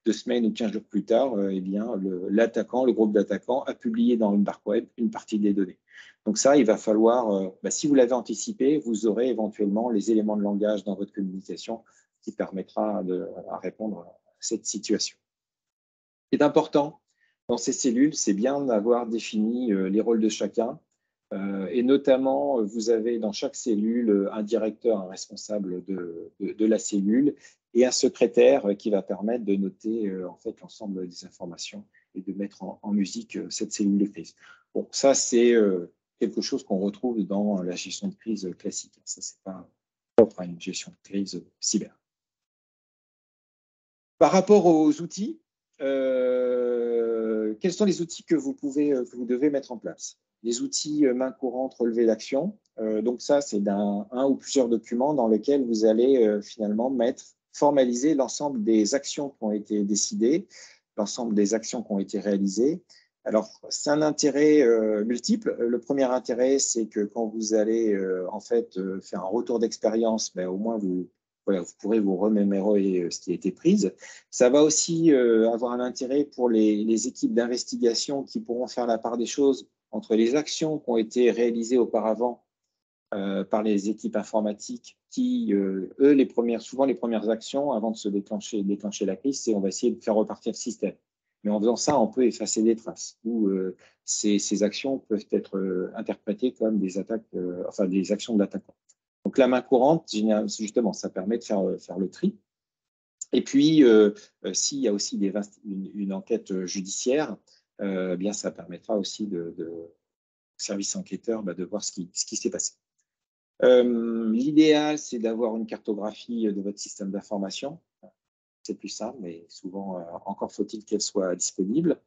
2 semaines ou 15 jours plus tard, le groupe d'attaquants a publié dans le dark web une partie des données. Donc ça, il va falloir, si vous l'avez anticipé, vous aurez éventuellement les éléments de langage dans votre communication qui permettra à répondre à cette situation. Ce qui est important dans ces cellules, c'est bien d'avoir défini les rôles de chacun. Et notamment, vous avez dans chaque cellule un directeur, un responsable de la cellule et un secrétaire qui va permettre de noter en fait l'ensemble des informations et de mettre en musique cette cellule de crise. Bon, ça, c'est quelque chose qu'on retrouve dans la gestion de crise classique. Ça, c'est pas propre à une gestion de crise cyber. Par rapport aux outils, quels sont les outils que vous devez mettre en place? Les outils main courante, relevé d'action. Donc ça, c'est un ou plusieurs documents dans lesquels vous allez finalement formaliser l'ensemble des actions qui ont été décidées, l'ensemble des actions qui ont été réalisées. Alors, c'est un intérêt multiple. Le premier intérêt, c'est que quand vous allez faire un retour d'expérience, au moins vous pourrez vous remémorer ce qui a été pris. Ça va aussi avoir un intérêt pour les équipes d'investigation qui pourront faire la part des choses entre les actions qui ont été réalisées auparavant par les équipes informatiques qui, eux, souvent les premières actions avant de se déclencher la crise, c'est on va essayer de faire repartir le système. Mais en faisant ça, on peut effacer des traces. Ou ces actions peuvent être interprétées comme des attaques, enfin des actions de l'attaquant. Donc la main courante, justement, ça permet de faire le tri. Et puis, s'il y a aussi une enquête judiciaire, bien ça permettra aussi au service enquêteur de voir ce qui s'est passé. L'idéal, c'est d'avoir une cartographie de votre système d'information. C'est plus simple, mais souvent, encore faut-il qu'elle soit disponible.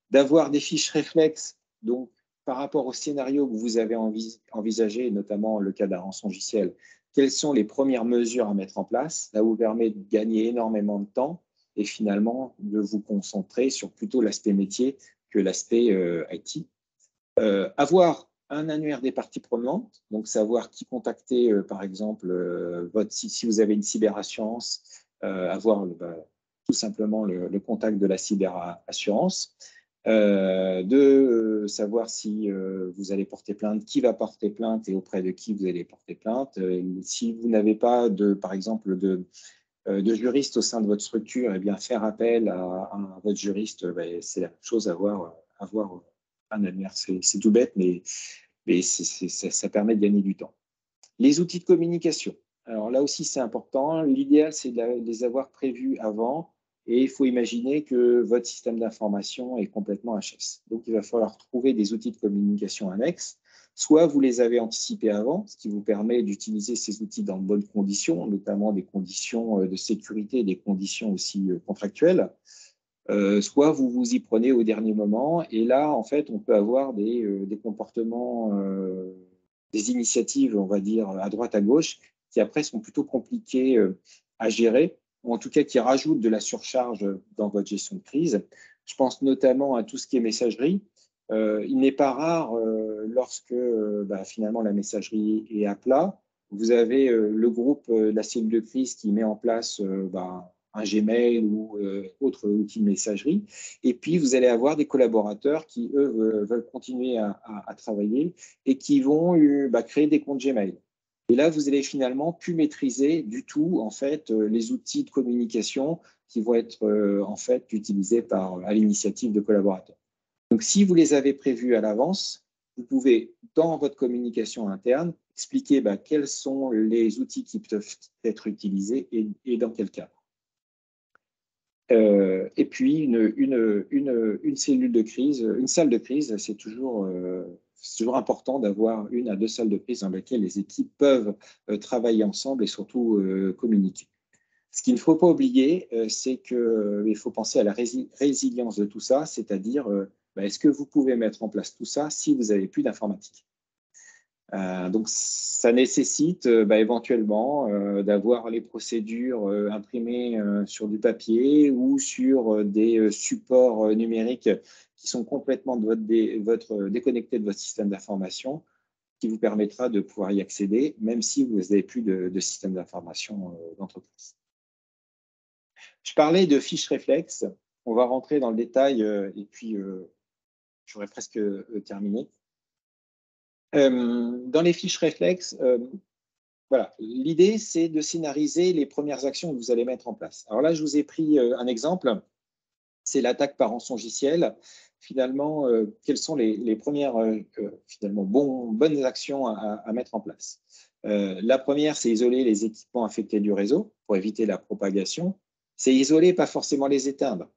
D'avoir des fiches réflexes, donc par rapport au scénario que vous avez envisagé, notamment le cas d'un rançongiciel, quelles sont les premières mesures à mettre en place? Ça vous permet de gagner énormément de temps et finalement de vous concentrer sur plutôt l'aspect métier que l'aspect IT. Avoir un annuaire des parties prenantes, donc savoir qui contacter, par exemple, si vous avez une cyberassurance, avoir tout simplement le contact de la cyberassurance, de savoir si vous allez porter plainte, qui va porter plainte et auprès de qui vous allez porter plainte. Si vous n'avez pas, par exemple, de juriste au sein de votre structure, eh bien, faire appel à votre juriste, c'est la même chose, avoir un annuaire. C'est tout bête, mais ça permet de gagner du temps. Les outils de communication. Alors là aussi, c'est important. L'idéal, c'est de les avoir prévus avant. Et il faut imaginer que votre système d'information est complètement HS. Donc, il va falloir trouver des outils de communication annexes. Soit vous les avez anticipés avant, ce qui vous permet d'utiliser ces outils dans de bonnes conditions, notamment des conditions de sécurité, des conditions aussi contractuelles. Soit vous vous y prenez au dernier moment. Et là, en fait, on peut avoir des comportements, des initiatives, on va dire, à droite, à gauche, qui après sont plutôt compliquées à gérer, ou en tout cas qui rajoutent de la surcharge dans votre gestion de crise. Je pense notamment à tout ce qui est messagerie. Il n'est pas rare, lorsque finalement la messagerie est à plat, vous avez le groupe, la cellule de crise qui met en place un Gmail ou autre outil de messagerie. Et puis, vous allez avoir des collaborateurs qui, eux, veulent continuer à travailler et qui vont créer des comptes Gmail. Et là, vous allez finalement plus maîtriser du tout, en fait, les outils de communication qui vont être, en fait, utilisés à l'initiative de collaborateurs. Donc, si vous les avez prévus à l'avance, vous pouvez, dans votre communication interne, expliquer quels sont les outils qui peuvent être utilisés et dans quel cadre. Et puis, une cellule de crise, une salle de crise, c'est toujours important d'avoir 1 à 2 salles de crise dans lesquelles les équipes peuvent travailler ensemble et surtout communiquer. Ce qu'il ne faut pas oublier, c'est qu'il faut penser à la résilience de tout ça, c'est-à-dire est-ce que vous pouvez mettre en place tout ça si vous n'avez plus d'informatique? Donc, ça nécessite éventuellement d'avoir les procédures imprimées sur du papier ou sur des supports numériques qui sont complètement déconnectés de votre système d'information, qui vous permettra de pouvoir y accéder, même si vous n'avez plus de système d'information d'entreprise. Je parlais de fiches réflexes. On va rentrer dans le détail et puis j'aurais presque terminé. Dans les fiches réflexes, voilà, l'idée, c'est de scénariser les premières actions que vous allez mettre en place. Alors là, je vous ai pris un exemple, c'est l'attaque par rançongiciel. Finalement, quelles sont les premières bonnes actions à mettre en place? La première, c'est isoler les équipements infectés du réseau pour éviter la propagation. C'est isoler, pas forcément les éteindre.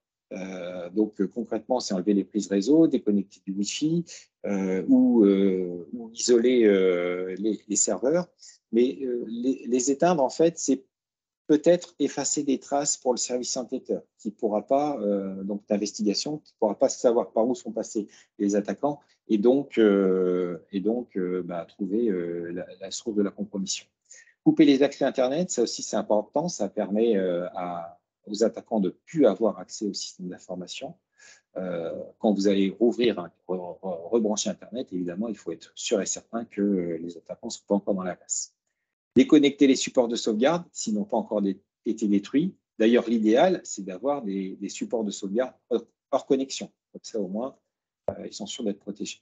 Donc, concrètement, c'est enlever les prises réseau, déconnecter du Wi-Fi ou isoler les serveurs. Mais les éteindre, en fait, c'est peut-être effacer des traces pour le service enquêteur qui ne pourra pas, donc d'investigation, qui ne pourra pas savoir par où sont passés les attaquants et donc trouver la source de la compromission. Couper les accès Internet, ça aussi c'est important, ça permet aux attaquants de ne plus avoir accès au système d'information. Quand vous allez rebrancher Internet, évidemment, il faut être sûr et certain que les attaquants ne sont pas encore dans la place. Déconnecter les supports de sauvegarde s'ils n'ont pas encore été détruits. D'ailleurs, l'idéal, c'est d'avoir des supports de sauvegarde hors connexion. Comme ça, au moins, ils sont sûrs d'être protégés.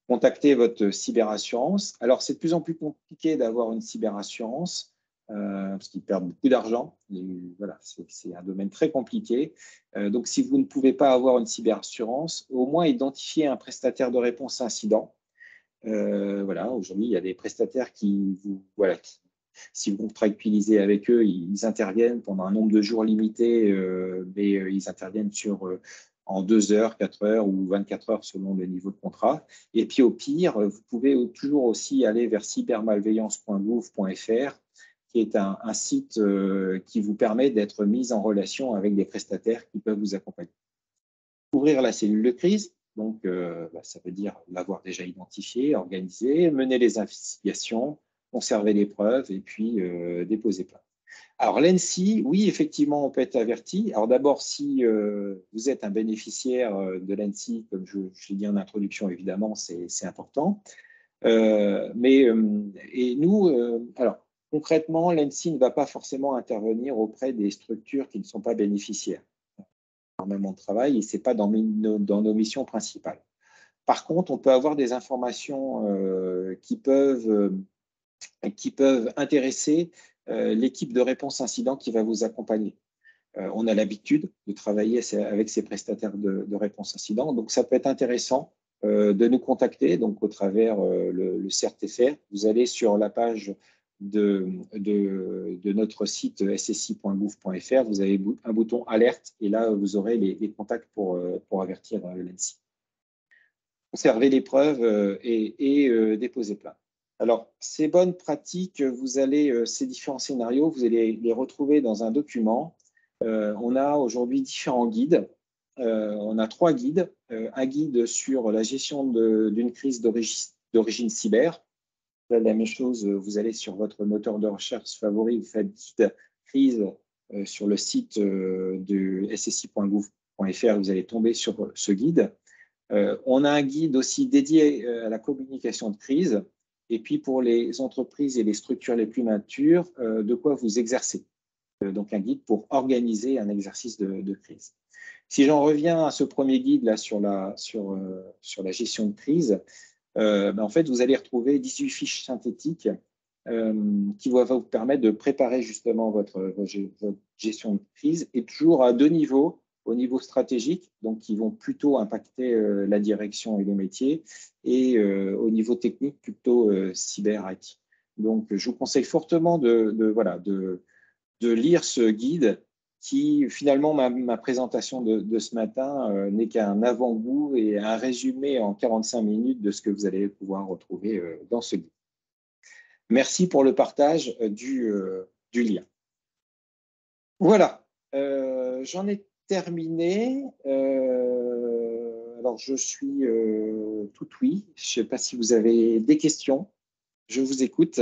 Contactez votre cyberassurance. Alors, c'est de plus en plus compliqué d'avoir une cyberassurance. parce qu'ils perdent beaucoup d'argent. Voilà, c'est un domaine très compliqué. Donc, si vous ne pouvez pas avoir une cyberassurance, au moins identifiez un prestataire de réponse à incident. Voilà, aujourd'hui, il y a des prestataires si vous contractualisez avec eux, ils interviennent pendant un nombre de jours limité, mais ils interviennent en 2 heures, 4 heures ou 24 heures selon le niveau de contrat. Et puis au pire, vous pouvez toujours aussi aller vers cybermalveillance.gouv.fr, qui est un site qui vous permet d'être mis en relation avec des prestataires qui peuvent vous accompagner. Ouvrir la cellule de crise, donc ça veut dire l'avoir déjà identifié, organisé, mener les investigations, conserver les preuves et puis déposer plainte. Alors l'ANSSI, oui, effectivement, on peut être averti. Alors d'abord, si vous êtes un bénéficiaire de l'ANSSI, comme je l'ai dit en introduction, évidemment, c'est important. Et nous, alors concrètement, l'ANSSI ne va pas forcément intervenir auprès des structures qui ne sont pas bénéficiaires. Énormément de travail et ce n'est pas dans nos missions principales. Par contre, on peut avoir des informations qui peuvent intéresser l'équipe de réponse incident qui va vous accompagner. On a l'habitude de travailler avec ces prestataires de réponse incident, donc ça peut être intéressant de nous contacter donc au travers le CRTFR. Vous allez sur la page de notre site ssi.gouv.fr, vous avez un bouton alerte et là vous aurez les contacts pour avertir l'ANSSI. Conserver les preuves et déposer plainte. Alors, ces bonnes pratiques, ces différents scénarios, vous allez les retrouver dans un document. On a aujourd'hui différents guides. On a 3 guides. Un guide sur la gestion d'une crise d'origine cyber. Là, la même chose, vous allez sur votre moteur de recherche favori, vous faites guide crise sur le site de ssi.gouv.fr, vous allez tomber sur ce guide. On a un guide aussi dédié à la communication de crise. Et puis, pour les entreprises et les structures les plus matures, de quoi vous exercez. Donc, un guide pour organiser un exercice de crise. Si j'en reviens à ce premier guide là sur la gestion de crise, en fait, vous allez retrouver 18 fiches synthétiques qui vont vous permettre de préparer justement votre gestion de crise et toujours à 2 niveaux. Au niveau stratégique, donc qui vont plutôt impacter la direction et le métier, et au niveau technique, plutôt cyber-IT. Donc, je vous conseille fortement de lire ce guide qui, finalement, ma présentation de ce matin n'est qu'un avant-goût et un résumé en 45 minutes de ce que vous allez pouvoir retrouver dans ce guide. Merci pour le partage du lien. Voilà, j'en ai terminé. Alors, je suis tout oui. Je ne sais pas si vous avez des questions. Je vous écoute.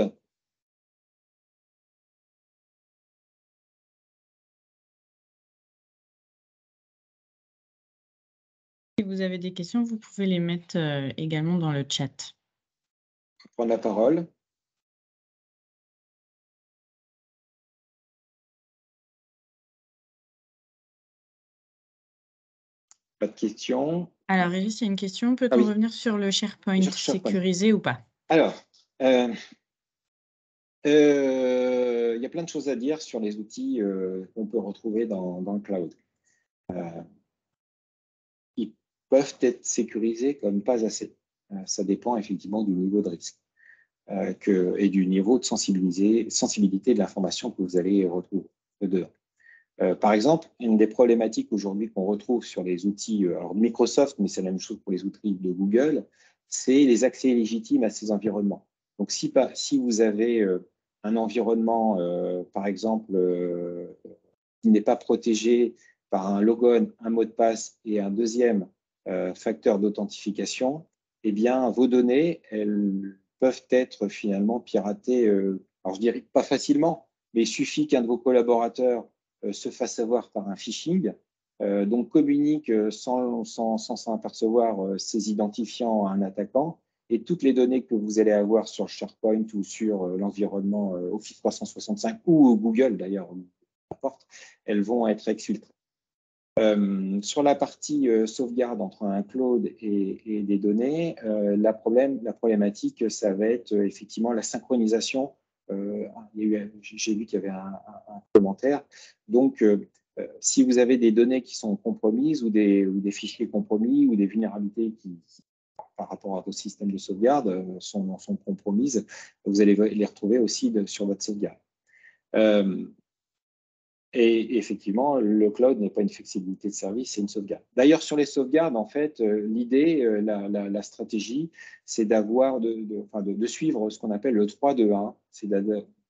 Si vous avez des questions, vous pouvez les mettre également dans le chat. Prendre la parole. Pas de questions. Alors, Régis, il y a une question. Peut-on revenir sur le SharePoint sécurisé ou pas? Alors, il y a plein de choses à dire sur les outils qu'on peut retrouver dans le cloud. Ils peuvent être sécurisés comme pas assez. Ça dépend effectivement du niveau de risque et du niveau de sensibilité de l'information que vous allez retrouver dedans. Par exemple, une des problématiques aujourd'hui qu'on retrouve sur les outils alors Microsoft, mais c'est la même chose pour les outils de Google, c'est les accès illégitimes à ces environnements. Donc, si vous avez un environnement, par exemple, qui n'est pas protégé par un logon, un mot de passe et un deuxième facteur d'authentification, eh bien, vos données, elles peuvent être finalement piratées. Alors, je dirais pas facilement, mais il suffit qu'un de vos collaborateurs se fasse avoir par un phishing, donc communique sans s'en apercevoir ses identifiants à un attaquant, et toutes les données que vous allez avoir sur SharePoint ou sur l'environnement Office 365 ou Google d'ailleurs, n'importe, elles vont être exfiltrées. Sur la partie sauvegarde entre un cloud et des données, la problématique, ça va être effectivement la synchronisation j'ai vu qu'il y avait un commentaire. Donc, si vous avez des données qui sont compromises ou des fichiers compromis ou des vulnérabilités qui par rapport à vos systèmes de sauvegarde, sont compromises, vous allez les retrouver aussi sur votre sauvegarde. Et effectivement, le cloud n'est pas une flexibilité de service, c'est une sauvegarde. D'ailleurs, sur les sauvegardes, en fait, l'idée, la stratégie, c'est de suivre ce qu'on appelle le 3-2-1,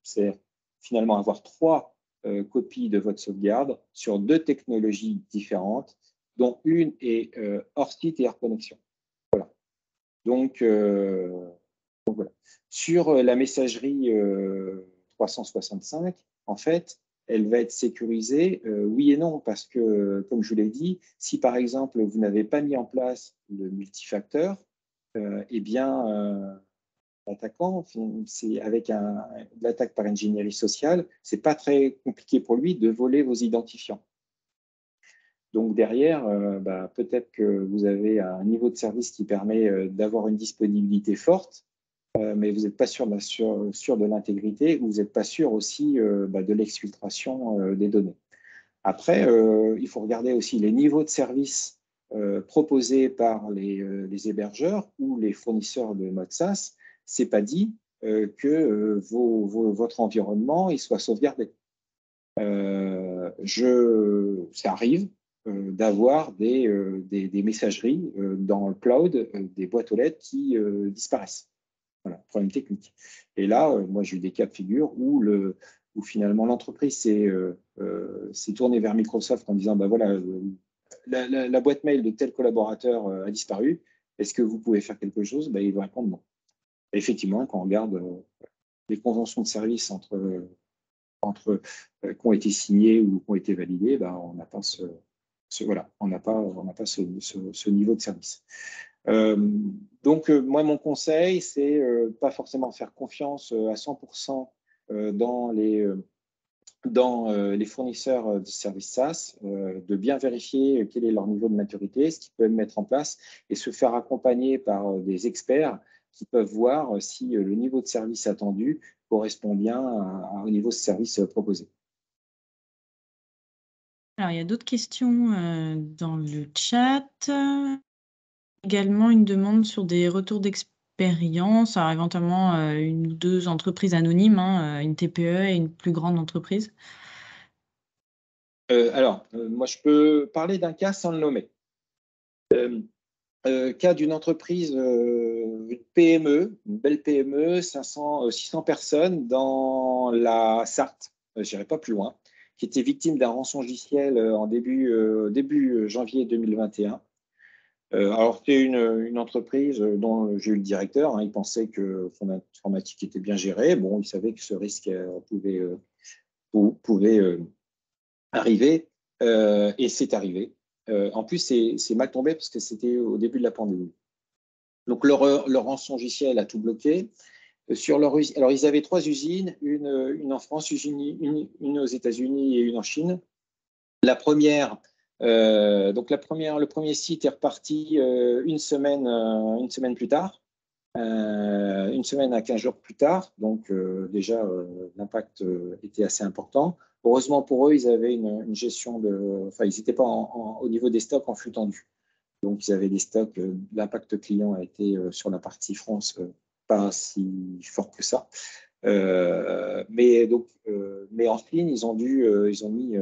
c'est finalement avoir 3 copies de votre sauvegarde sur 2 technologies différentes, dont une est hors site et hors connexion. Voilà. Donc voilà. Sur la messagerie 365, en fait, elle va être sécurisée, oui et non, parce que, comme je vous l'ai dit, si par exemple, vous n'avez pas mis en place le multifacteur, eh bien, l'attaquant, avec l'attaque par ingénierie sociale, ce n'est pas très compliqué pour lui de voler vos identifiants. Donc derrière, peut-être que vous avez un niveau de service qui permet d'avoir une disponibilité forte, mais vous n'êtes pas sûr de l'intégrité, ou vous n'êtes pas sûr aussi de l'exfiltration des données. Après, il faut regarder aussi les niveaux de service proposés par les hébergeurs ou les fournisseurs de mode SaaS. Ce n'est pas dit que votre environnement il soit sauvegardé. Ça arrive d'avoir des messageries dans le cloud, des boîtes aux lettres qui disparaissent. Voilà, problème technique. Et là, moi, j'ai eu des cas de figure où finalement l'entreprise s'est tournée vers Microsoft en disant, voilà, la boîte mail de tel collaborateur a disparu. Est-ce que vous pouvez faire quelque chose? Ils vont répondre non. Et effectivement, quand on regarde les conventions de service qui ont été signées ou qui ont été validées, on n'a pas ce niveau de service. Donc, moi, mon conseil, c'est pas forcément faire confiance à 100% dans les fournisseurs de services SaaS, de bien vérifier quel est leur niveau de maturité, ce qu'ils peuvent mettre en place et se faire accompagner par des experts qui peuvent voir si le niveau de service attendu correspond bien au niveau de service proposé. Alors, il y a d'autres questions dans le chat. Également une demande sur des retours d'expérience, alors éventuellement une ou 2 entreprises anonymes, une TPE et une plus grande entreprise. Moi, je peux parler d'un cas sans le nommer. Cas d'une entreprise, une PME, une belle PME, 600 personnes dans la Sarthe, je n'irai pas plus loin, qui était victime d'un rançongiciel en début janvier 2021. Alors, c'est une entreprise dont j'ai eu le directeur, il pensait que son informatique était bien gérée. Bon, il savait que ce risque pouvait arriver, et c'est arrivé. En plus, c'est mal tombé parce que c'était au début de la pandémie. Donc, leur rançongiciel a tout bloqué. Alors, ils avaient 3 usines, une en France, une aux États-Unis et une en Chine. La première, le premier site est reparti une semaine plus tard, une semaine à 15 jours plus tard. Donc, déjà, l'impact était assez important. Heureusement pour eux, ils avaient une gestion ils n'étaient pas au niveau des stocks en flux tendu. Donc, ils avaient des stocks. L'impact client a été sur la partie France pas si fort que ça. Mais en ligne, ils ont mis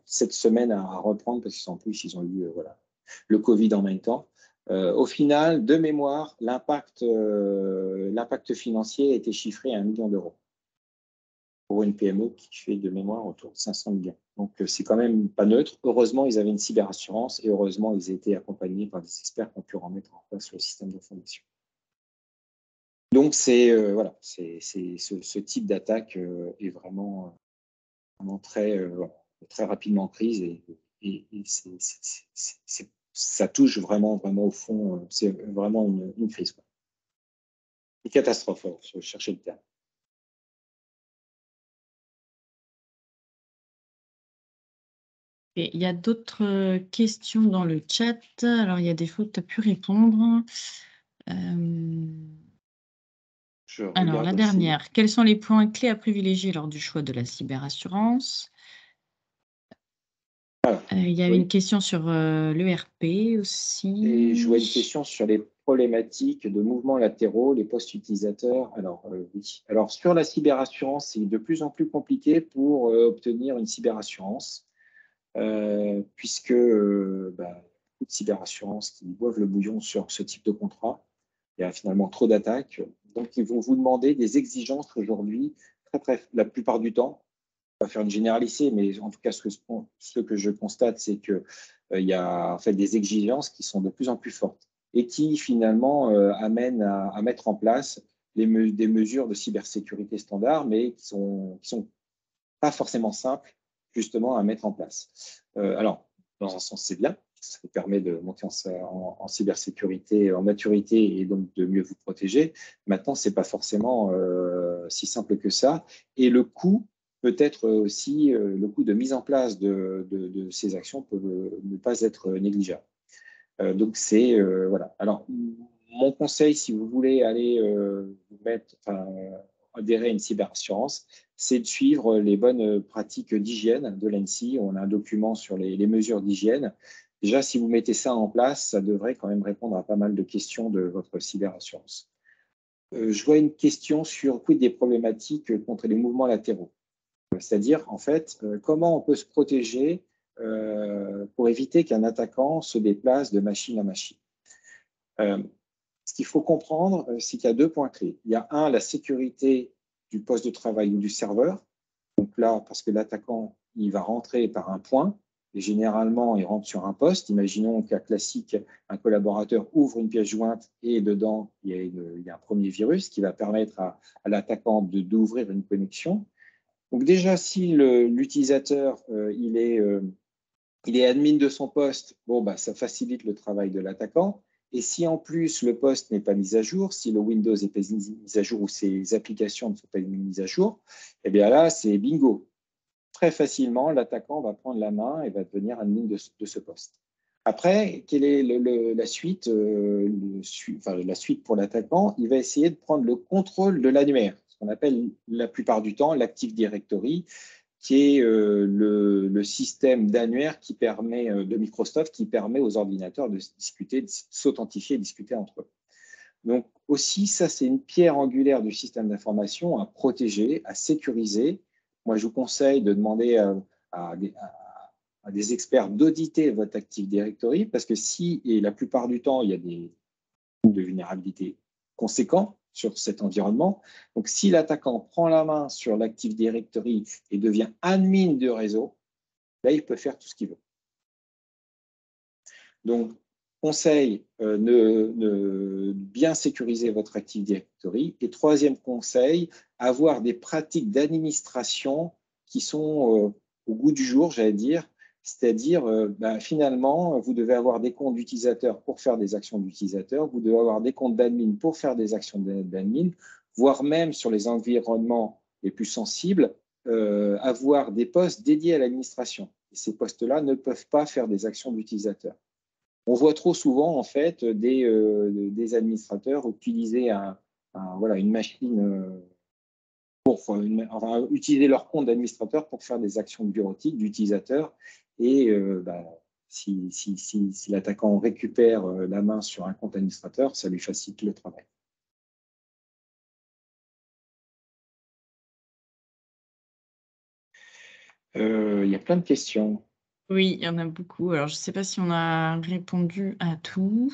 7 semaines à reprendre parce qu'en plus, ils ont eu le Covid en même temps. Au final, de mémoire, l'impact financier a été chiffré à 1 million d'euros pour une PME qui fait de mémoire autour de 500 millions. Donc, c'est quand même pas neutre. Heureusement, ils avaient une cyberassurance et heureusement, ils étaient accompagnés par des experts qui ont pu remettre en place le système d'information. Donc, ce type d'attaque est vraiment très rapidement en crise et ça touche vraiment au fond. C'est vraiment une crise. Une catastrophe, je cherchais le terme. Et il y a d'autres questions dans le chat. Alors, il y a des fois que tu as pu répondre. Je Alors, la regarde aussi. dernière, quels sont les points clés à privilégier lors du choix de la cyberassurance? Il y avait Oui. une question sur l'ERP aussi. Et je vois une question sur les problématiques de mouvements latéraux, les postes utilisateurs. Alors, oui. Alors, sur la cyberassurance, c'est de plus en plus compliqué pour obtenir une cyberassurance, puisque beaucoup de cyberassurances qui boivent le bouillon sur ce type de contrat. Il y a finalement trop d'attaques. Donc, ils vont vous demander des exigences aujourd'hui, la plupart du temps. On va faire une généralité, mais en tout cas, ce que je constate, c'est qu'il y a en fait des exigences qui sont de plus en plus fortes et qui finalement amènent à mettre en place des mesures de cybersécurité standards, mais qui sont pas forcément simples justement à mettre en place. Alors, dans un sens, c'est bien. Ça vous permet de monter en cybersécurité, en maturité et donc de mieux vous protéger. Maintenant, ce n'est pas forcément si simple que ça. Et le coût peut être aussi, le coût de mise en place de ces actions peut ne pas être négligeable. Donc, c'est voilà. Alors, mon conseil, si vous voulez aller vous adhérer à une cyberassurance, c'est de suivre les bonnes pratiques d'hygiène de l'ANSSI. On a un document sur les mesures d'hygiène. Déjà, si vous mettez ça en place, ça devrait quand même répondre à pas mal de questions de votre cyberassurance. Je vois une question sur quid des problématiques contre les mouvements latéraux. C'est-à-dire, en fait, comment on peut se protéger pour éviter qu'un attaquant se déplace de machine à machine. Ce qu'il faut comprendre, c'est qu'il y a deux points clés. Il y a un, la sécurité du poste de travail ou du serveur. Donc là, parce que l'attaquant, il va rentrer par un point, et généralement, il rentre sur un poste. Imaginons qu'à classique, un collaborateur ouvre une pièce jointe et dedans, il y a un premier virus qui va permettre à l'attaquant d'ouvrir une connexion. Donc déjà, si l'utilisateur il est admin de son poste, bon, bah, ça facilite le travail de l'attaquant. Et si en plus le poste n'est pas mis à jour, si le Windows n'est pas mis à jour ou ses applications ne sont pas mises à jour, eh bien là, c'est bingo. Très facilement, l'attaquant va prendre la main et va devenir admin de ce poste. Après, quelle est la suite la suite pour l'attaquant? Il va essayer de prendre le contrôle de l'annuaire, ce qu'on appelle la plupart du temps l'Active Directory, qui est le système d'annuaire qui permet, de Microsoft, qui permet aux ordinateurs de discuter, de s'authentifier et discuter entre eux. Donc aussi, ça, c'est une pierre angulaire du système d'information à protéger, à sécuriser. Moi, je vous conseille de demander à des experts d'auditer votre Active Directory, parce que si, et la plupart du temps, il y a des de vulnérabilité conséquents sur cet environnement. Donc, si l'attaquant prend la main sur l'Active Directory et devient admin de réseau, là, il peut faire tout ce qu'il veut. Donc, conseil, bien sécuriser votre Active Directory. Et troisième conseil, avoir des pratiques d'administration qui sont au goût du jour, j'allais dire. C'est-à-dire, finalement, vous devez avoir des comptes d'utilisateurs pour faire des actions d'utilisateurs, vous devez avoir des comptes d'admin pour faire des actions d'admin, voire même sur les environnements les plus sensibles, avoir des postes dédiés à l'administration. Et ces postes-là ne peuvent pas faire des actions d'utilisateurs. On voit trop souvent, en fait, des administrateurs utiliser une machine utiliser leur compte d'administrateur pour faire des actions bureautiques d'utilisateurs. Et si l'attaquant récupère la main sur un compte administrateur, ça lui facilite le travail. Il y a plein de questions. Oui, il y en a beaucoup. Alors, je ne sais pas si on a répondu à tout.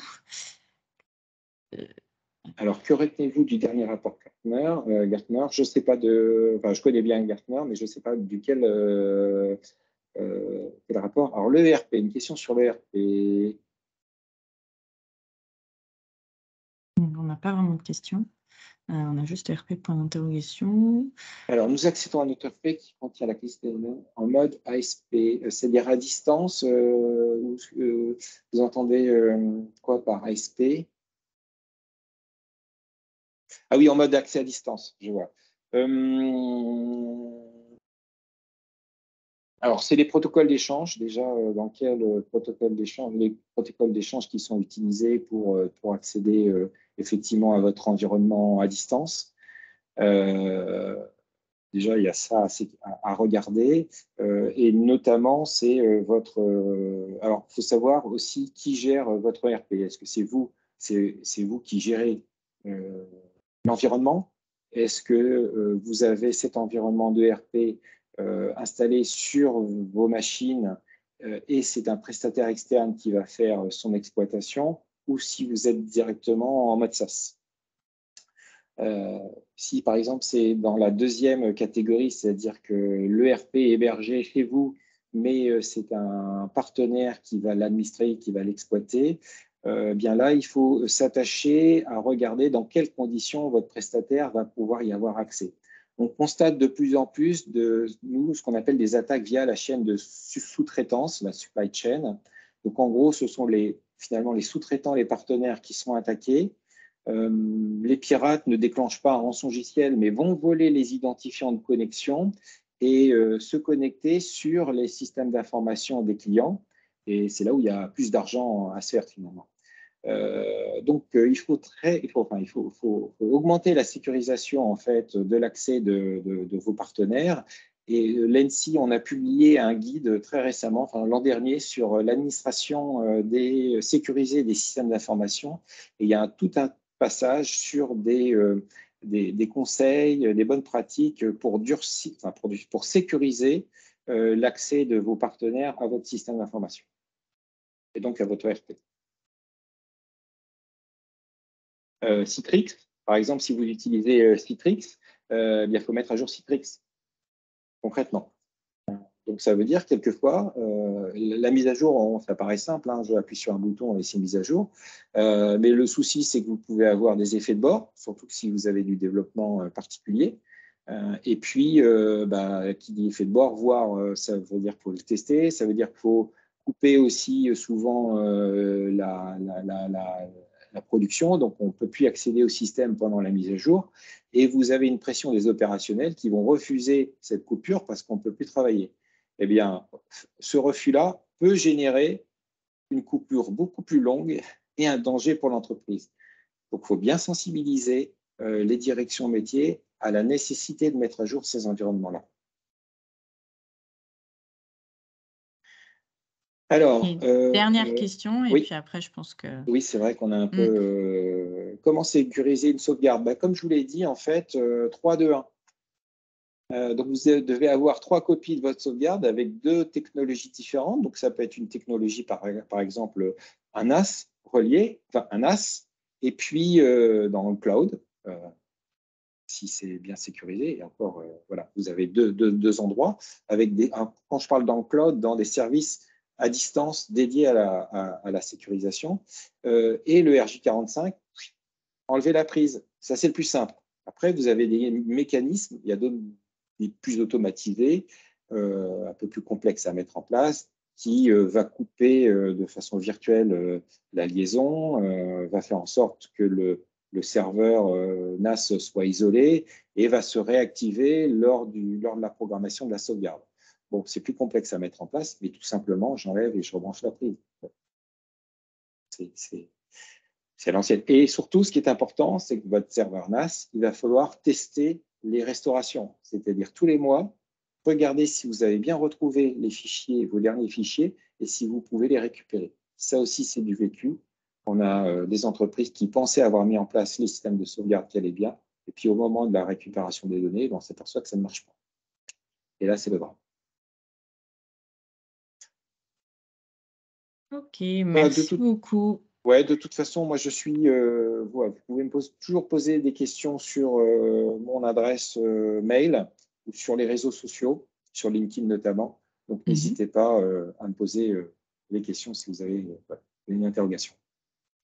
Alors, que retenez-vous du dernier rapport Gartner? Je sais pas je connais bien Gartner, mais je ne sais pas duquel quel rapport. Alors, l'ERP, une question sur l'ERP. On n'a pas vraiment de questions. On a juste ERP point d'interrogation. Alors, nous accédons à notre ERP qui contient la liste des noms en mode ASP, c'est-à-dire à distance. Vous entendez quoi par ASP? Ah oui, en mode accès à distance, je vois. Alors, c'est les protocoles d'échange, déjà, dans quel protocole d'échange, les protocoles d'échange qui sont utilisés pour accéder effectivement à votre environnement à distance. Déjà, il y a ça à regarder. Et notamment, c'est votre... alors, il faut savoir aussi qui gère votre ERP. Est-ce que c'est vous qui gérez l'environnement? Est-ce que vous avez cet environnement de ERP installé sur vos machines et c'est un prestataire externe qui va faire son exploitation, ou si vous êtes directement en mode SaaS? Si par exemple c'est dans la deuxième catégorie, c'est-à-dire que l'ERP est hébergé chez vous, mais c'est un partenaire qui va l'administrer, qui va l'exploiter, bien là, il faut s'attacher à regarder dans quelles conditions votre prestataire va pouvoir y avoir accès. On constate de plus en plus nous, ce qu'on appelle des attaques via la chaîne de sous-traitance, la supply chain. Donc en gros, ce sont finalement les sous-traitants, les partenaires qui sont attaqués. Les pirates ne déclenchent pas un rançongiciel, mais vont voler les identifiants de connexion et se connecter sur les systèmes d'information des clients. Et c'est là où il y a plus d'argent à se faire finalement. Donc, il faut augmenter la sécurisation en fait de l'accès de vos partenaires. Et l'ENSI, on a publié un guide très récemment, l'an dernier, sur l'administration sécurisée des systèmes d'information. Et il y a tout un passage sur des conseils, des bonnes pratiques pour sécuriser l'accès de vos partenaires à votre système d'information et donc à votre ERP. Citrix, par exemple, si vous utilisez Citrix, il faut mettre à jour Citrix, concrètement. Donc, ça veut dire, quelquefois, la mise à jour, ça paraît simple, hein, je appuie sur un bouton et c'est mise à jour. Mais le souci, c'est que vous pouvez avoir des effets de bord, surtout si vous avez du développement particulier. Et puis, qui dit effet de bord, ça veut dire qu'il faut le tester, ça veut dire qu'il faut couper aussi souvent la production, donc on ne peut plus accéder au système pendant la mise à jour. Et vous avez une pression des opérationnels qui vont refuser cette coupure parce qu'on ne peut plus travailler. Eh bien, ce refus-là peut générer une coupure beaucoup plus longue et un danger pour l'entreprise. Donc, il faut bien sensibiliser les directions métiers à la nécessité de mettre à jour ces environnements-là. Alors, dernière question, et oui. puis après, je pense que... Oui, c'est vrai qu'on a un peu... comment sécuriser une sauvegarde? Comme je vous l'ai dit, en fait, 3, 2, 1. Donc, vous devez avoir 3 copies de votre sauvegarde avec 2 technologies différentes. Donc, ça peut être une technologie, par exemple, un NAS relié, un NAS, et puis dans le cloud, si c'est bien sécurisé. Et encore, voilà, vous avez deux endroits avec quand je parle dans le cloud, dans des services à distance dédiés à la sécurisation. Et le RJ45, enlever la prise. Ça, c'est le plus simple. Après, vous avez des mécanismes, il y a d'autres plus automatisés, un peu plus complexes à mettre en place, qui va couper de façon virtuelle la liaison, va faire en sorte que le serveur NAS soit isolé et va se réactiver lors de la programmation de la sauvegarde. Bon, c'est plus complexe à mettre en place, mais tout simplement, j'enlève et je rebranche la prise. C'est l'ancienne. Et surtout, ce qui est important, c'est que votre serveur NAS, il va falloir tester les restaurations. C'est-à-dire tous les mois, regardez si vous avez bien retrouvé les fichiers, vos derniers fichiers, et si vous pouvez les récupérer. Ça aussi, c'est du vécu. On a des entreprises qui pensaient avoir mis en place les systèmes de sauvegarde qui allaient bien, et puis au moment de la récupération des données, on s'aperçoit que ça ne marche pas. Et là, c'est le drame. Ok, merci beaucoup. Ouais, de toute façon, moi, je suis. Vous pouvez toujours poser des questions sur mon adresse mail ou sur les réseaux sociaux, sur LinkedIn notamment. Donc, n'hésitez pas à me poser les questions si vous avez une interrogation.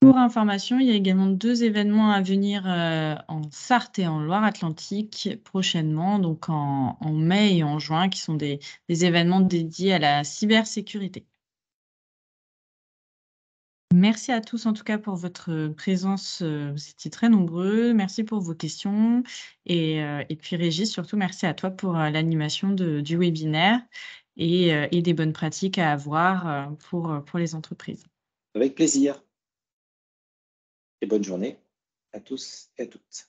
Pour information, il y a également 2 événements à venir en Sarthe et en Loire-Atlantique prochainement, donc en mai et en juin, qui sont des événements dédiés à la cybersécurité. Merci à tous en tout cas pour votre présence, vous étiez très nombreux. Merci pour vos questions et puis Régis, surtout merci à toi pour l'animation du webinaire et des bonnes pratiques à avoir pour les entreprises. Avec plaisir. Et bonne journée à tous et à toutes.